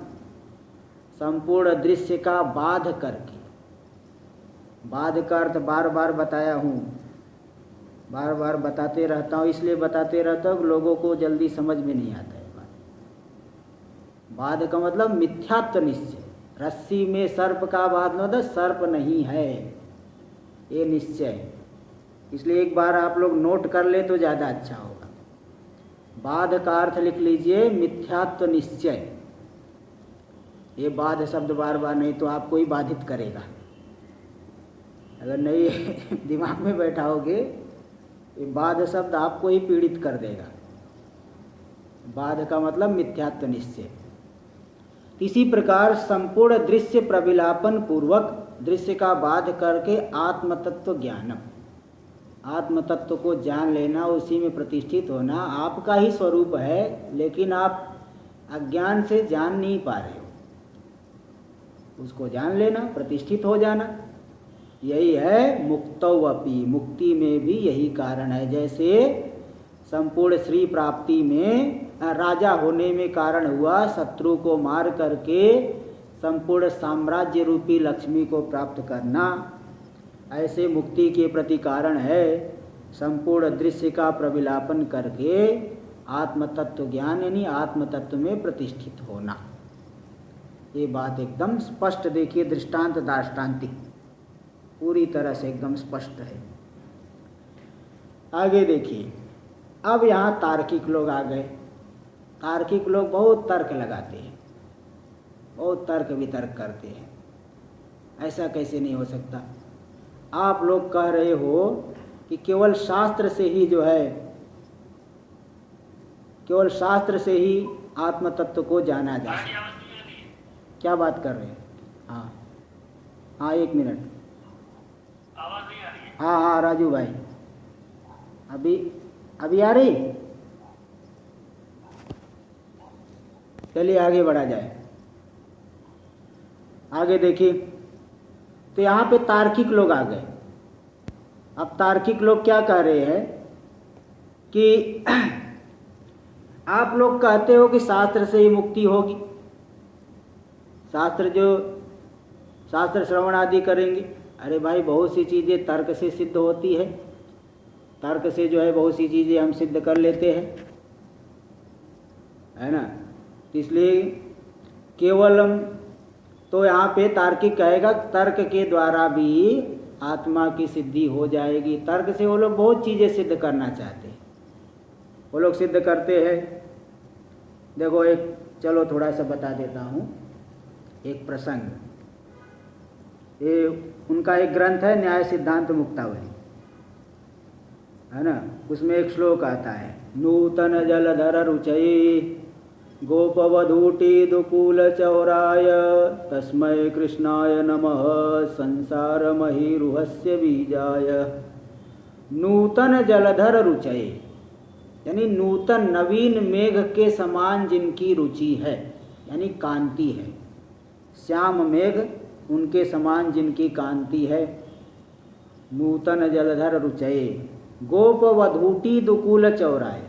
[SPEAKER 1] संपूर्ण दृश्य का बाध करके। बाध का अर्थ बार बार बताया हूँ, बार बार बताते रहता हूँ, इसलिए बताते रहता हूँ कि लोगों को जल्दी समझ में नहीं आता है। बाध का मतलब मिथ्यात्व निश्चय। रस्सी में सर्प का बाध न, सर्प नहीं है, ये निश्चय। इसलिए एक बार आप लोग नोट कर ले तो ज़्यादा अच्छा होगा। बाध का अर्थ लिख लीजिए मिथ्यात्व निश्चय। ये बाध शब्द बार बार नहीं तो आपको ही बाधित करेगा। अगर नहीं दिमाग में बैठाओगे, ये बाध शब्द आपको ही पीड़ित कर देगा। बाध का मतलब मिथ्यात्व निश्चय। इसी प्रकार संपूर्ण दृश्य प्रविलापन पूर्वक दृश्य का बाध करके आत्म तत्व ज्ञानम, आत्म तत्व को जान लेना, उसी में प्रतिष्ठित होना आपका ही स्वरूप है, लेकिन आप अज्ञान से जान नहीं पा रहे हो। उसको जान लेना, प्रतिष्ठित हो जाना, यही है मुक्तौवपि, मुक्ति में भी यही कारण है। जैसे संपूर्ण श्री प्राप्ति में राजा होने में कारण हुआ शत्रु को मार करके संपूर्ण साम्राज्य रूपी लक्ष्मी को प्राप्त करना, ऐसे मुक्ति के प्रति कारण है संपूर्ण दृश्य का प्रविलापन करके आत्म तत्व ज्ञान, यानी आत्म तत्व में प्रतिष्ठित होना। ये बात एकदम स्पष्ट देखिए, दृष्टांत दार्ष्टान्तिक पूरी तरह से एकदम स्पष्ट है। आगे देखिए, अब यहाँ तार्किक लोग आ गए। तार्किक लोग बहुत तर्क लगाते हैं, बहुत तर्क वितर्क करते हैं। ऐसा कैसे नहीं हो सकता? आप लोग कह रहे हो कि केवल शास्त्र से ही जो है, केवल शास्त्र से ही आत्म तत्व को जाना जा सकता। क्या बात कर रहे हैं? हाँ हाँ, एक मिनट।
[SPEAKER 2] आवाज नहीं आ रही है?
[SPEAKER 1] हाँ हाँ राजू भाई, अभी आ रही? चलिए आगे बढ़ा जाए। आगे देखिए, तो यहाँ पे तार्किक लोग आ गए। अब तार्किक लोग क्या कह रहे हैं कि आप लोग कहते हो कि शास्त्र से ही मुक्ति होगी, शास्त्र श्रवण आदि करेंगे। अरे भाई, बहुत सी चीज़ें तर्क से सिद्ध होती है, तर्क से जो है बहुत सी चीज़ें हम सिद्ध कर लेते हैं, है ना। इसलिए केवल तो यहाँ पे तार्किक कहेगा तर्क के द्वारा भी आत्मा की सिद्धि हो जाएगी। तर्क से वो लोग बहुत चीज़ें सिद्ध करना चाहते हैं, वो लोग सिद्ध करते हैं। देखो, एक चलो थोड़ा सा बता देता हूँ एक प्रसंग। ये उनका एक ग्रंथ है न्याय सिद्धांत मुक्तावली, है ना। उसमें एक श्लोक आता है, नूतन जलधर रुचये गोपवधूटी दुकूल चौराय तस्मै कृष्णाय नमः संसार महिरुहस्य बीजाय। नूतन जलधर रुचये, यानी नूतन नवीन मेघ के समान जिनकी रुचि है, यानी कांति है। श्याम मेघ उनके समान जिनकी कांति है। नूतन जलधर रुचये गोपवधूटी दुकूल चौराय,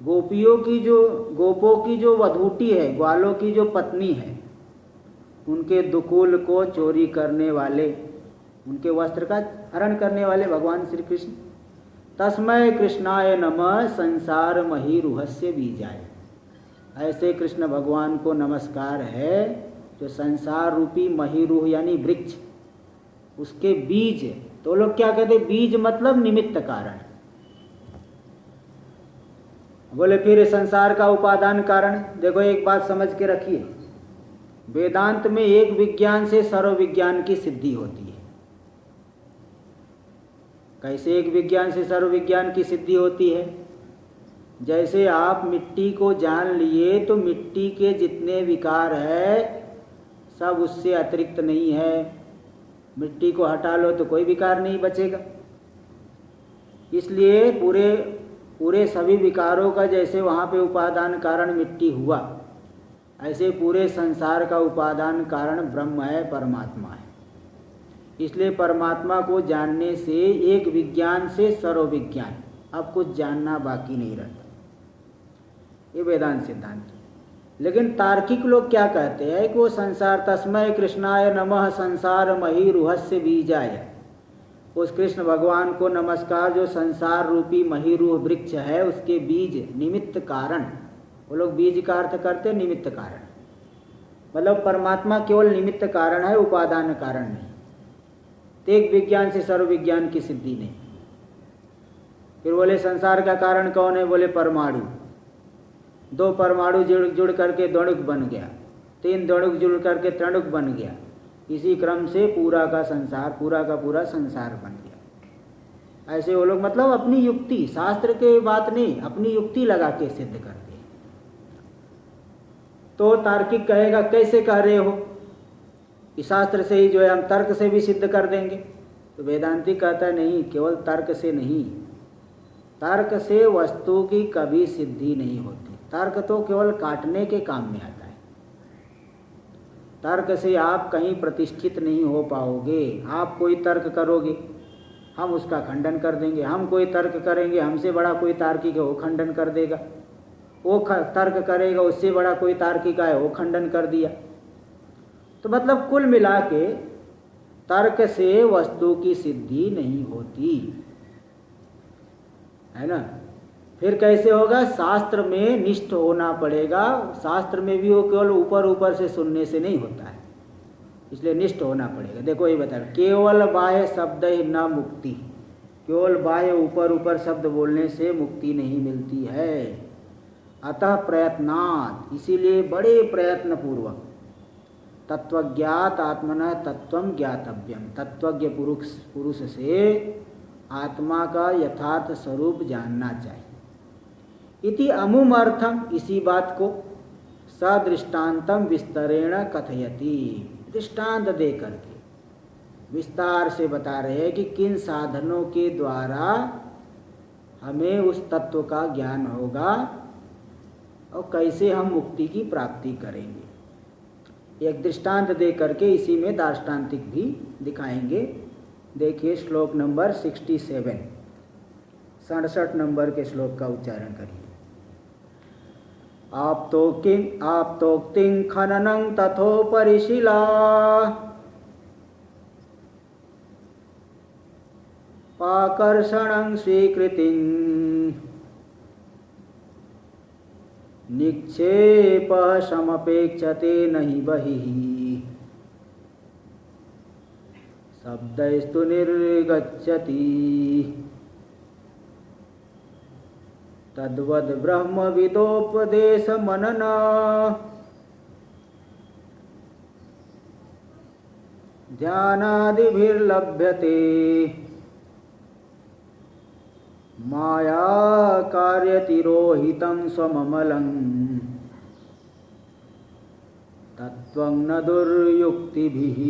[SPEAKER 1] गोपों की जो वधूटी है, ग्वालों की जो पत्नी है, उनके दुकूल को चोरी करने वाले, उनके वस्त्र का हरण करने वाले भगवान श्री कृष्ण। तस्मै कृष्णाय नमः संसार महिरुहस्य बीजाय। ऐसे कृष्ण भगवान को नमस्कार है जो संसार रूपी महिरुह यानी वृक्ष, उसके बीज। तो लोग क्या कहते, बीज मतलब निमित्त कारण। बोले फिर संसार का उपादान कारण, देखो एक बात समझ के रखिए, वेदांत में एक विज्ञान से सर्व विज्ञान की सिद्धि होती है। कैसे एक विज्ञान से सर्व विज्ञान की सिद्धि होती है? जैसे आप मिट्टी को जान लिए तो मिट्टी के जितने विकार है सब उससे अतिरिक्त नहीं है। मिट्टी को हटा लो तो कोई विकार नहीं बचेगा। इसलिए पूरे सभी विकारों का जैसे वहाँ पे उपादान कारण मिट्टी हुआ, ऐसे पूरे संसार का उपादान कारण ब्रह्म है, परमात्मा है। इसलिए परमात्मा को जानने से एक विज्ञान से सर्व विज्ञान, अब कुछ जानना बाकी नहीं रहता। ये वेदांत सिद्धांत। लेकिन तार्किक लोग क्या कहते हैं कि वो संसार, तस्मै कृष्णाय नमः संसार महीरुहस्य बीजाय, उस कृष्ण भगवान को नमस्कार जो संसार रूपी महीरुह वृक्ष है उसके बीज निमित्त कारण। वो लोग बीज का अर्थ करते निमित्त कारण, मतलब परमात्मा केवल निमित्त कारण है, उपादान कारण नहीं। तो एक विज्ञान से सर्व विज्ञान की सिद्धि नहीं। फिर बोले संसार का कारण कौन है? बोले परमाणु। 2 परमाणु जुड़ करके द्वणुक बन गया, 3 द्वणुक जुड़ करके त्रणुक बन गया। इसी क्रम से पूरा का संसार, पूरा का पूरा संसार बन गया। ऐसे वो लोग मतलब अपनी युक्ति, शास्त्र के बात नहीं, अपनी युक्ति लगा के सिद्ध करते हैं। तो तार्किक कहेगा कैसे कह रहे हो कि शास्त्र से ही जो है हम तर्क से भी सिद्ध कर देंगे। तो वेदांती कहता है नहीं, केवल तर्क से नहीं, तर्क से वस्तु की कभी सिद्धि नहीं होती। तर्क तो केवल काटने के काम में आता है। तर्क से आप कहीं प्रतिष्ठित नहीं हो पाओगे। आप कोई तर्क करोगे, हम उसका खंडन कर देंगे। हम कोई तर्क करेंगे, हमसे बड़ा कोई तार्किक है वो खंडन कर देगा। वो तर्क करेगा, उससे बड़ा कोई तार्किक है वो खंडन कर दिया। तो मतलब कुल मिला के तर्क से वस्तु की सिद्धि नहीं होती है ना। फिर कैसे होगा? शास्त्र में निष्ठ होना पड़ेगा। शास्त्र में भी वो केवल ऊपर ऊपर से सुनने से नहीं होता है, इसलिए निष्ठ होना पड़ेगा। देखो ये बता, केवल बाह्य शब्द ही न मुक्ति, केवल बाह्य ऊपर ऊपर शब्द बोलने से मुक्ति नहीं मिलती है। अतः प्रयत्नात्, इसीलिए बड़े प्रयत्न पूर्वक तत्वज्ञात आत्मनः तत्वं ज्ञातव्यम, तत्वज्ञ पुरुष से आत्मा का यथार्थ स्वरूप जानना चाहिए। इति अमुम अर्थम, इसी बात को सदृष्टान्तम विस्तरेण कथयति, दृष्टांत दे करके विस्तार से बता रहे हैं कि किन साधनों के द्वारा हमें उस तत्व का ज्ञान होगा और कैसे हम मुक्ति की प्राप्ति करेंगे। एक दृष्टांत दे करके इसी में दार्ष्टान्तिक भी दिखाएंगे। देखिए श्लोक नंबर 67, 67 नंबर के श्लोक का उच्चारण करिए। आप्तोक्तिं खननं तथोपरिशिला पाकर्षणं स्वीकृतिं निक्षेपः समपेक्षते नहि बहिः शब्दैस्तु निर्गच्छति तद्वद् ब्रह्मविदोपदेश मनना ध्यानादिभिर्लभ्यते माया कार्यतिरोहितं स्वममलं तत्त्वं न दुर्युक्तिभिः।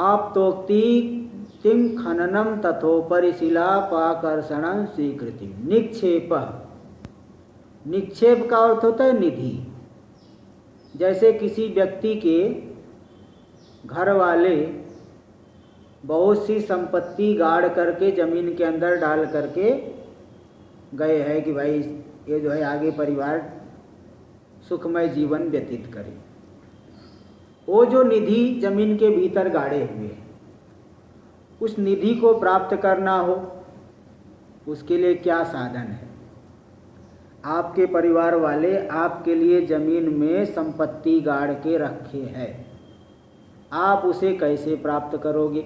[SPEAKER 1] आप्तोक्ति तिं खननम तथोपरिशिला पाकर्षणं स्वीकृति। निक्षेप, निक्षेप का अर्थ होता है निधि। जैसे किसी व्यक्ति के घर वाले बहुत सी संपत्ति गाड़ करके जमीन के अंदर डाल करके गए हैं कि भाई ये जो है आगे परिवार सुखमय जीवन व्यतीत करे। वो जो निधि जमीन के भीतर गाड़े हुए, उस निधि को प्राप्त करना हो उसके लिए क्या साधन है? आपके परिवार वाले आपके लिए जमीन में संपत्ति गाड़ के रखे हैं, आप उसे कैसे प्राप्त करोगे?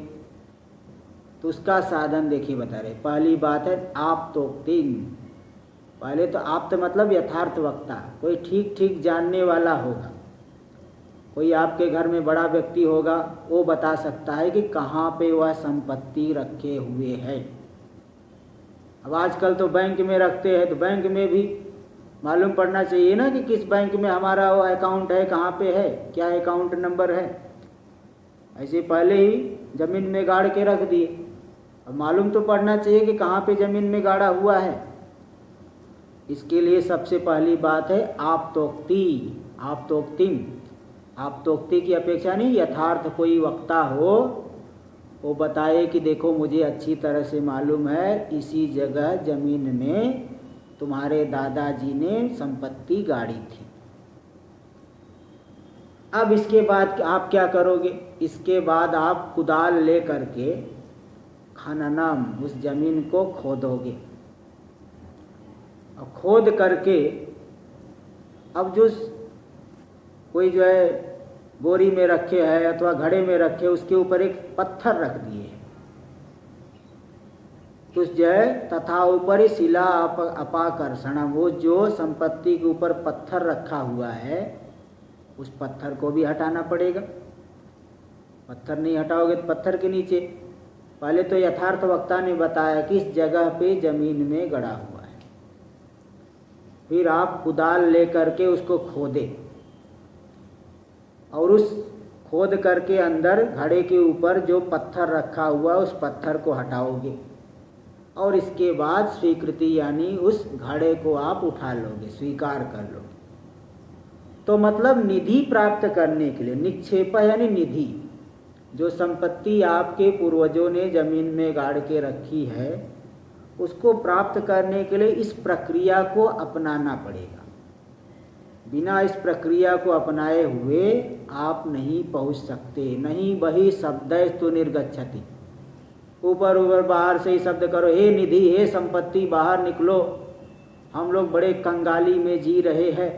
[SPEAKER 1] तो उसका साधन देखिए बता रहे। पहली बात है आप तो तीन, पहले तो आप तो मतलब यथार्थ वक्ता, कोई ठीक ठीक जानने वाला होगा। कोई आपके घर में बड़ा व्यक्ति होगा, वो बता सकता है कि कहाँ पे वह संपत्ति रखे हुए है। अब आजकल तो बैंक में रखते हैं, तो बैंक में भी मालूम पड़ना चाहिए ना कि किस बैंक में हमारा वो अकाउंट है, कहाँ पे है, क्या अकाउंट नंबर है। ऐसे पहले ही ज़मीन में गाड़ के रख दिए, अब मालूम तो पड़ना चाहिए कि कहाँ पे ज़मीन में गाड़ा हुआ है। इसके लिए सबसे पहली बात है आपतोक्ति। आपतोक्ति की अपेक्षा नहीं, यथार्थ कोई वक्ता हो वो बताए कि देखो मुझे अच्छी तरह से मालूम है इसी जगह ज़मीन में तुम्हारे दादाजी ने संपत्ति गाड़ी थी। अब इसके बाद आप क्या करोगे? इसके बाद आप कुदाल ले करके खननम, उस जमीन को खोदोगे। और खोद करके अब जो कोई जो है बोरी में रखे है अथवा घड़े में रखे, उसके ऊपर एक पत्थर रख दिए, तो जो है तथा ऊपरी शिला अपाकर्षणम, वो जो संपत्ति के ऊपर पत्थर रखा हुआ है उस पत्थर को भी हटाना पड़ेगा। पत्थर नहीं हटाओगे तो पत्थर के नीचे, पहले तो यथार्थ वक्ता ने बताया कि इस जगह पे जमीन में गड़ा हुआ है, फिर आप कुदाल ले करके उसको खोदे और उस खोद करके अंदर घड़े के ऊपर जो पत्थर रखा हुआ उस पत्थर को हटाओगे और इसके बाद स्वीकृति यानी उस घड़े को आप उठा लोगे, स्वीकार कर लोगे। तो मतलब निधि प्राप्त करने के लिए, निक्षेप यानी निधि, जो संपत्ति आपके पूर्वजों ने जमीन में गाड़ के रखी है उसको प्राप्त करने के लिए इस प्रक्रिया को अपनाना पड़ेगा। बिना इस प्रक्रिया को अपनाए हुए आप नहीं पहुंच सकते। नहीं बही शब्दस्तु निर्गच्छति, ऊपर ऊपर बाहर से ही शब्द करो, हे निधि, हे संपत्ति, बाहर निकलो, हम लोग बड़े कंगाली में जी रहे हैं,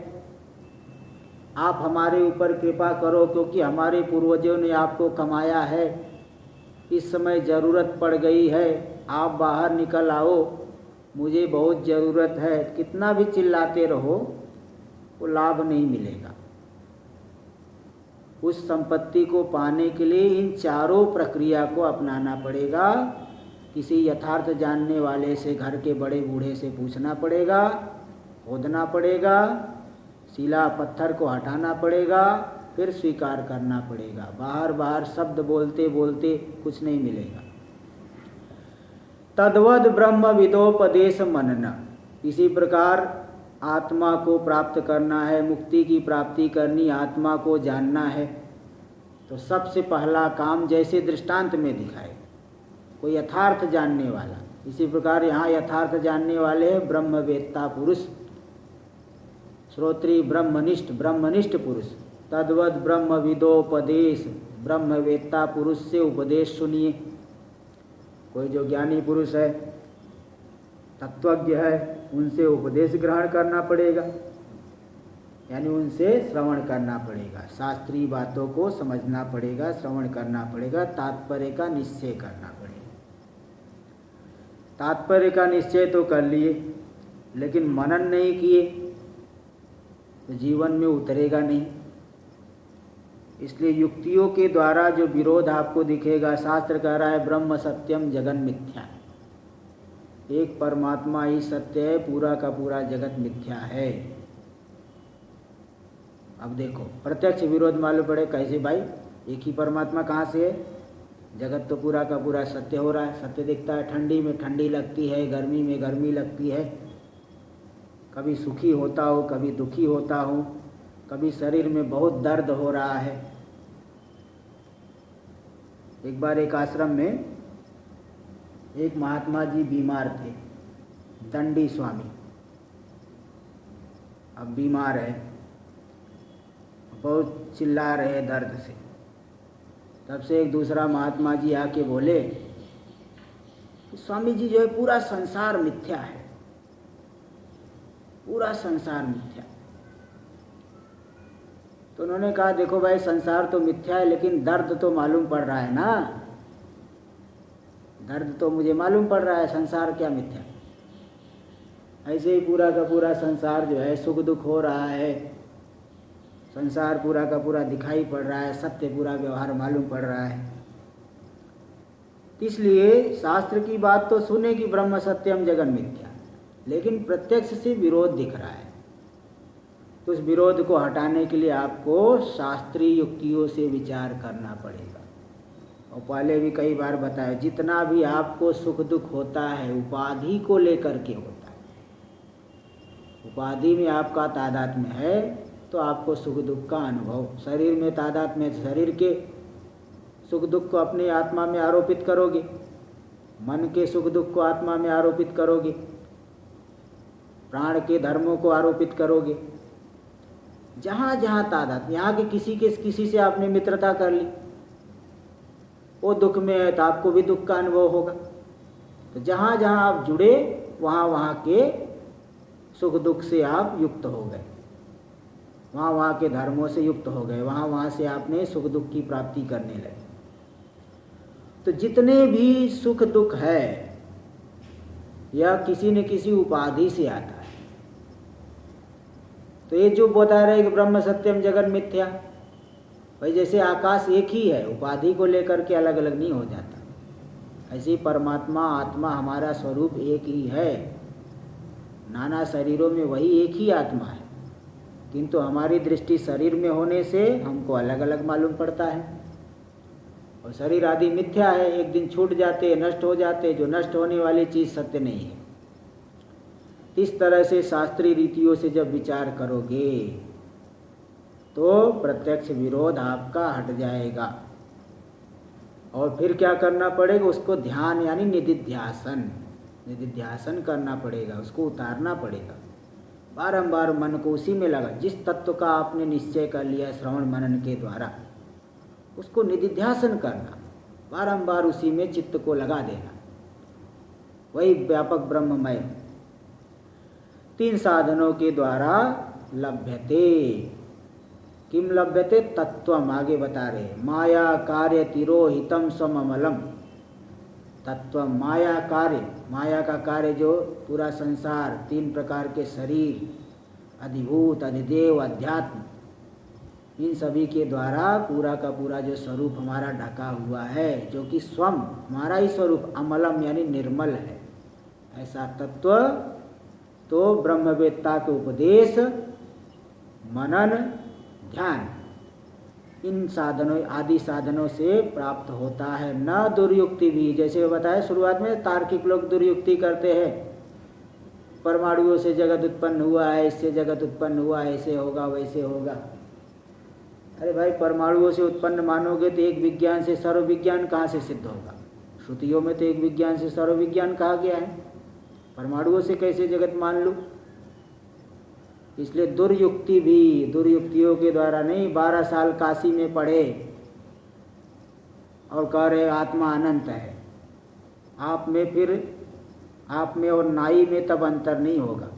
[SPEAKER 1] आप हमारे ऊपर कृपा करो क्योंकि हमारे पूर्वजों ने आपको कमाया है, इस समय ज़रूरत पड़ गई है, आप बाहर निकल आओ, मुझे बहुत ज़रूरत है। कितना भी चिल्लाते रहो वो लाभ नहीं मिलेगा। उस संपत्ति को पाने के लिए इन चारों प्रक्रिया को अपनाना पड़ेगा। किसी यथार्थ जानने वाले से, घर के बड़े बूढ़े से पूछना पड़ेगा, खोदना पड़ेगा, शिला पत्थर को हटाना पड़ेगा, फिर स्वीकार करना पड़ेगा। बाहर बाहर शब्द बोलते बोलते कुछ नहीं मिलेगा। तद्वद ब्रह्म विदोपदेश मनना, इसी प्रकार आत्मा को प्राप्त करना है, मुक्ति की प्राप्ति करनी, आत्मा को जानना है, तो सबसे पहला काम जैसे दृष्टांत में दिखाए कोई यथार्थ जानने वाला, इसी प्रकार यहाँ यथार्थ जानने वाले हैं ब्रह्मवेत्ता पुरुष, श्रोत्री ब्रह्मनिष्ठ पुरुष। तद्वद ब्रह्म विदोपदेश, ब्रह्मवेत्ता पुरुष से उपदेश सुनिए। कोई जो ज्ञानी पुरुष है, तत्वज्ञ है, उनसे उपदेश ग्रहण करना पड़ेगा, यानी उनसे श्रवण करना पड़ेगा, शास्त्रीय बातों को समझना पड़ेगा, श्रवण करना पड़ेगा, तात्पर्य का निश्चय करना पड़ेगा। तात्पर्य का निश्चय तो कर लिए लेकिन मनन नहीं किए तो जीवन में उतरेगा नहीं। इसलिए युक्तियों के द्वारा जो विरोध आपको दिखेगा, शास्त्र कह रहा है ब्रह्म सत्यम जगन मिथ्या, एक परमात्मा ही सत्य है, पूरा का पूरा जगत मिथ्या है। अब देखो प्रत्यक्ष विरोध मालूम पड़े, कैसे भाई, एक ही परमात्मा कहाँ से है, जगत तो पूरा का पूरा सत्य हो रहा है, सत्य दिखता है, ठंडी में ठंडी लगती है, गर्मी में गर्मी लगती है, कभी सुखी होता हो कभी दुखी होता हो, कभी शरीर में बहुत दर्द हो रहा है। एक बार एक आश्रम में एक महात्मा जी बीमार थे, दंडी स्वामी, अब बीमार है, बहुत चिल्ला रहे दर्द से। तब से एक दूसरा महात्मा जी आके बोले कि स्वामी जी जो है पूरा संसार मिथ्या है, पूरा संसार मिथ्या। तो उन्होंने कहा देखो भाई, संसार तो मिथ्या है लेकिन दर्द तो मालूम पड़ रहा है ना, दर्द तो मुझे मालूम पड़ रहा है, संसार क्या मिथ्या। ऐसे ही पूरा का पूरा संसार जो है सुख दुख हो रहा है, संसार पूरा का पूरा दिखाई पड़ रहा है, सत्य पूरा व्यवहार मालूम पड़ रहा है। इसलिए शास्त्र की बात तो सुने कि ब्रह्म सत्यम जगन मिथ्या, लेकिन प्रत्यक्ष से विरोध दिख रहा है, तो उस विरोध को हटाने के लिए आपको शास्त्रीय युक्तियों से विचार करना पड़ेगा। और पहले भी कई बार बताया, जितना भी आपको सुख दुख होता है उपाधि को लेकर के होता है। उपाधि में आपका तादात्म्य है तो आपको सुख दुख का अनुभव, शरीर में तादात्म्य, शरीर के सुख दुख को अपने आत्मा में आरोपित करोगे, मन के सुख दुख को आत्मा में आरोपित करोगे, प्राण के धर्मों को आरोपित करोगे। जहाँ जहाँ तादात्म्य, यहाँ के किसी से आपने मित्रता कर ली, वो दुख में है तो आपको भी दुख का अनुभव होगा। तो जहाँ जहाँ आप जुड़े वहाँ वहाँ के सुख दुख से आप युक्त हो गए, वहाँ वहाँ के धर्मों से युक्त हो गए, वहाँ वहाँ से आपने सुख दुख की प्राप्ति करने लगे। तो जितने भी सुख दुख है यह किसी न किसी उपाधि से आता है। तो ये जो बता रहे कि ब्रह्म सत्यम जगन मिथ्या, भाई जैसे आकाश एक ही है, उपाधि को लेकर के अलग अलग नहीं हो जाता, ऐसे ही परमात्मा आत्मा हमारा स्वरूप एक ही है। नाना शरीरों में वही एक ही आत्मा है, किंतु हमारी दृष्टि शरीर में होने से हमको अलग अलग मालूम पड़ता है। और शरीर आदि मिथ्या है, एक दिन छूट जाते, नष्ट हो जाते, जो नष्ट होने वाली चीज़ सत्य नहीं है। इस तरह से शास्त्रीय रीतियों से जब विचार करोगे तो प्रत्यक्ष विरोध आपका हट जाएगा। और फिर क्या करना पड़ेगा, उसको ध्यान यानी निधिध्यासन करना पड़ेगा, उसको उतारना पड़ेगा। बारंबार मन को उसी में लगा, जिस तत्व का आपने निश्चय कर लिया श्रवण मनन के द्वारा, उसको निधिध्यासन करना, बारंबार उसी में चित्त को लगा देना। वही व्यापक ब्रह्ममय 3 साधनों के द्वारा लभ्यते। किम लभ्यते? तत्वम, आगे बता रहे, माया कार्य तिरोहितम सममलम। तत्व माया कार्य, माया का कार्य जो पूरा संसार, 3 प्रकार के शरीर, अधिभूत, अधिदेव, अध्यात्म, इन सभी के द्वारा पूरा का पूरा जो स्वरूप हमारा ढका हुआ है, जो कि स्वम हमारा ही स्वरूप अमलम यानी निर्मल है, ऐसा तत्व तो ब्रह्मवेत्ता के उपदेश, मनन, ध्यान, इन साधनों आदि साधनों से प्राप्त होता है। न दुर्युक्ति भी, जैसे बताया शुरुआत में, तार्किक लोग दुर्युक्ति करते हैं, परमाणुओं से जगत उत्पन्न हुआ है, इससे जगत उत्पन्न हुआ, ऐसे होगा वैसे होगा। अरे भाई, परमाणुओं से उत्पन्न मानोगे तो एक विज्ञान से सर्व विज्ञान कहाँ से सिद्ध होगा? श्रुतियों में तो एक विज्ञान से सर्व विज्ञान कहा गया है, परमाणुओं से कैसे जगत मान लूँ? इसलिए दुर्युक्ति भी, दुर्युक्तियों के द्वारा नहीं। 12 साल काशी में पढ़े और कह रहे आत्मा अनंत है, आप में फिर आप में और नाई में तब अंतर नहीं होगा।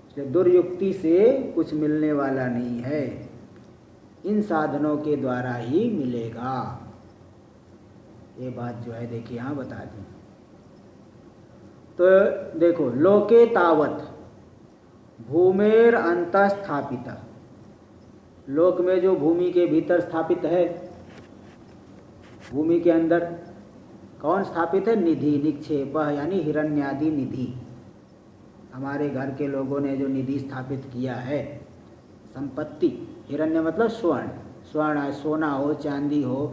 [SPEAKER 1] इसलिए दुर्युक्ति से कुछ मिलने वाला नहीं है, इन साधनों के द्वारा ही मिलेगा। ये बात जो है देखिए यहाँ बता दी। तो देखो, लोके तावत भूमेर अंतः स्थापित, लोक में जो भूमि के भीतर स्थापित है, भूमि के अंदर कौन स्थापित है? निधि, निक्षेप यानी हिरण्यादि निधि। हमारे घर के लोगों ने जो निधि स्थापित किया है, संपत्ति, हिरण्य मतलब स्वर्ण, स्वर्ण सोना हो, चांदी हो,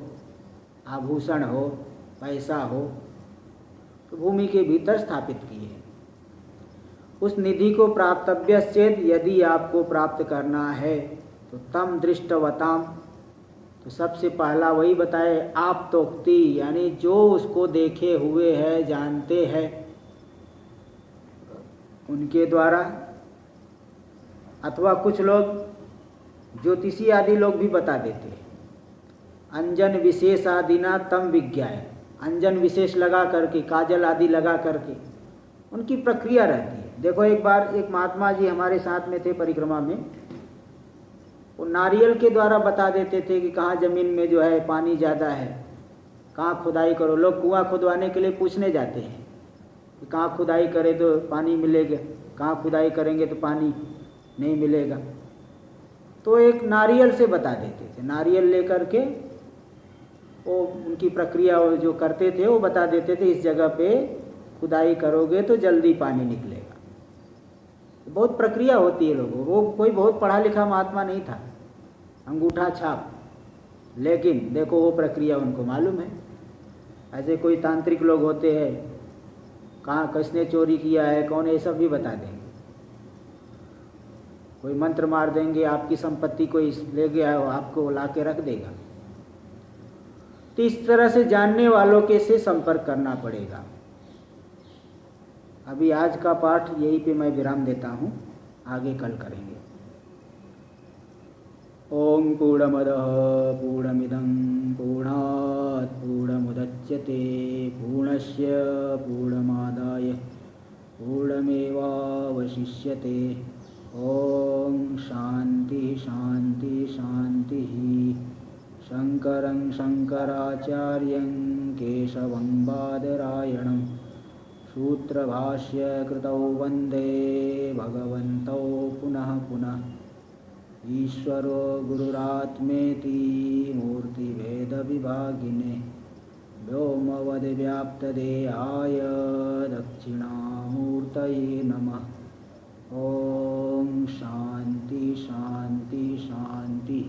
[SPEAKER 1] आभूषण हो, पैसा हो, तो भूमि के भीतर स्थापित किए। उस निधि को प्राप्तव्य चेत, यदि आपको प्राप्त करना है तो तम दृष्टवताम, तो सबसे पहला वही बताए आप तोक्ति, यानी जो उसको देखे हुए है, जानते हैं, उनके द्वारा, अथवा कुछ लोग ज्योतिषी आदि लोग भी बता देते हैं। अंजन विशेष आदिना तम विज्ञाय, अंजन विशेष लगा करके, काजल आदि लगा करके उनकी प्रक्रिया रहती है। देखो, एक बार एक महात्मा जी हमारे साथ में थे परिक्रमा में, वो नारियल के द्वारा बता देते थे कि कहाँ जमीन में जो है पानी ज़्यादा है, कहाँ खुदाई करो, लोग कुआं खुदवाने के लिए पूछने जाते हैं कि कहाँ खुदाई करे तो पानी मिलेगा, कहाँ खुदाई करेंगे तो पानी नहीं मिलेगा। तो एक नारियल से बता देते थे, नारियल लेकर के वो उनकी प्रक्रिया वो जो करते थे वो बता देते थे, इस जगह पे खुदाई करोगे तो जल्दी पानी निकलेगा। बहुत प्रक्रिया होती है लोगों, वो कोई बहुत पढ़ा लिखा महात्मा नहीं था, अंगूठा छाप, लेकिन देखो वो प्रक्रिया उनको मालूम है। ऐसे कोई तांत्रिक लोग होते हैं, कहाँ किसने चोरी किया है कौन, ये सब भी बता देंगे। कोई मंत्र मार देंगे, आपकी संपत्ति कोई ले गया हो आपको ला के रख देगा। तो इस तरह से जानने वालों के से संपर्क करना पड़ेगा। अभी आज का पाठ यहीं पे मैं विराम देता हूँ, आगे कल करेंगे। ओम पूर्णमदः पूर्णमिदं पूर्णात् पूर्णमुदच्यते पूर्णस्य पूर्णमादाय पूर्णमेवावशिष्यते। ओम शांति शांति शांति। शंकरं शंकराचार्यं केशवं बादरायणं सूत्रभाष्य कृतौ वन्दे भगवन्तौ पुनः पुनः। ईश्वरो गुरुरात्मेति मूर्तिभेदविभागिने व्योमवद्व्याप्तदेहाय दक्षिणामूर्तये नमः। ओम शांति शांति शांति।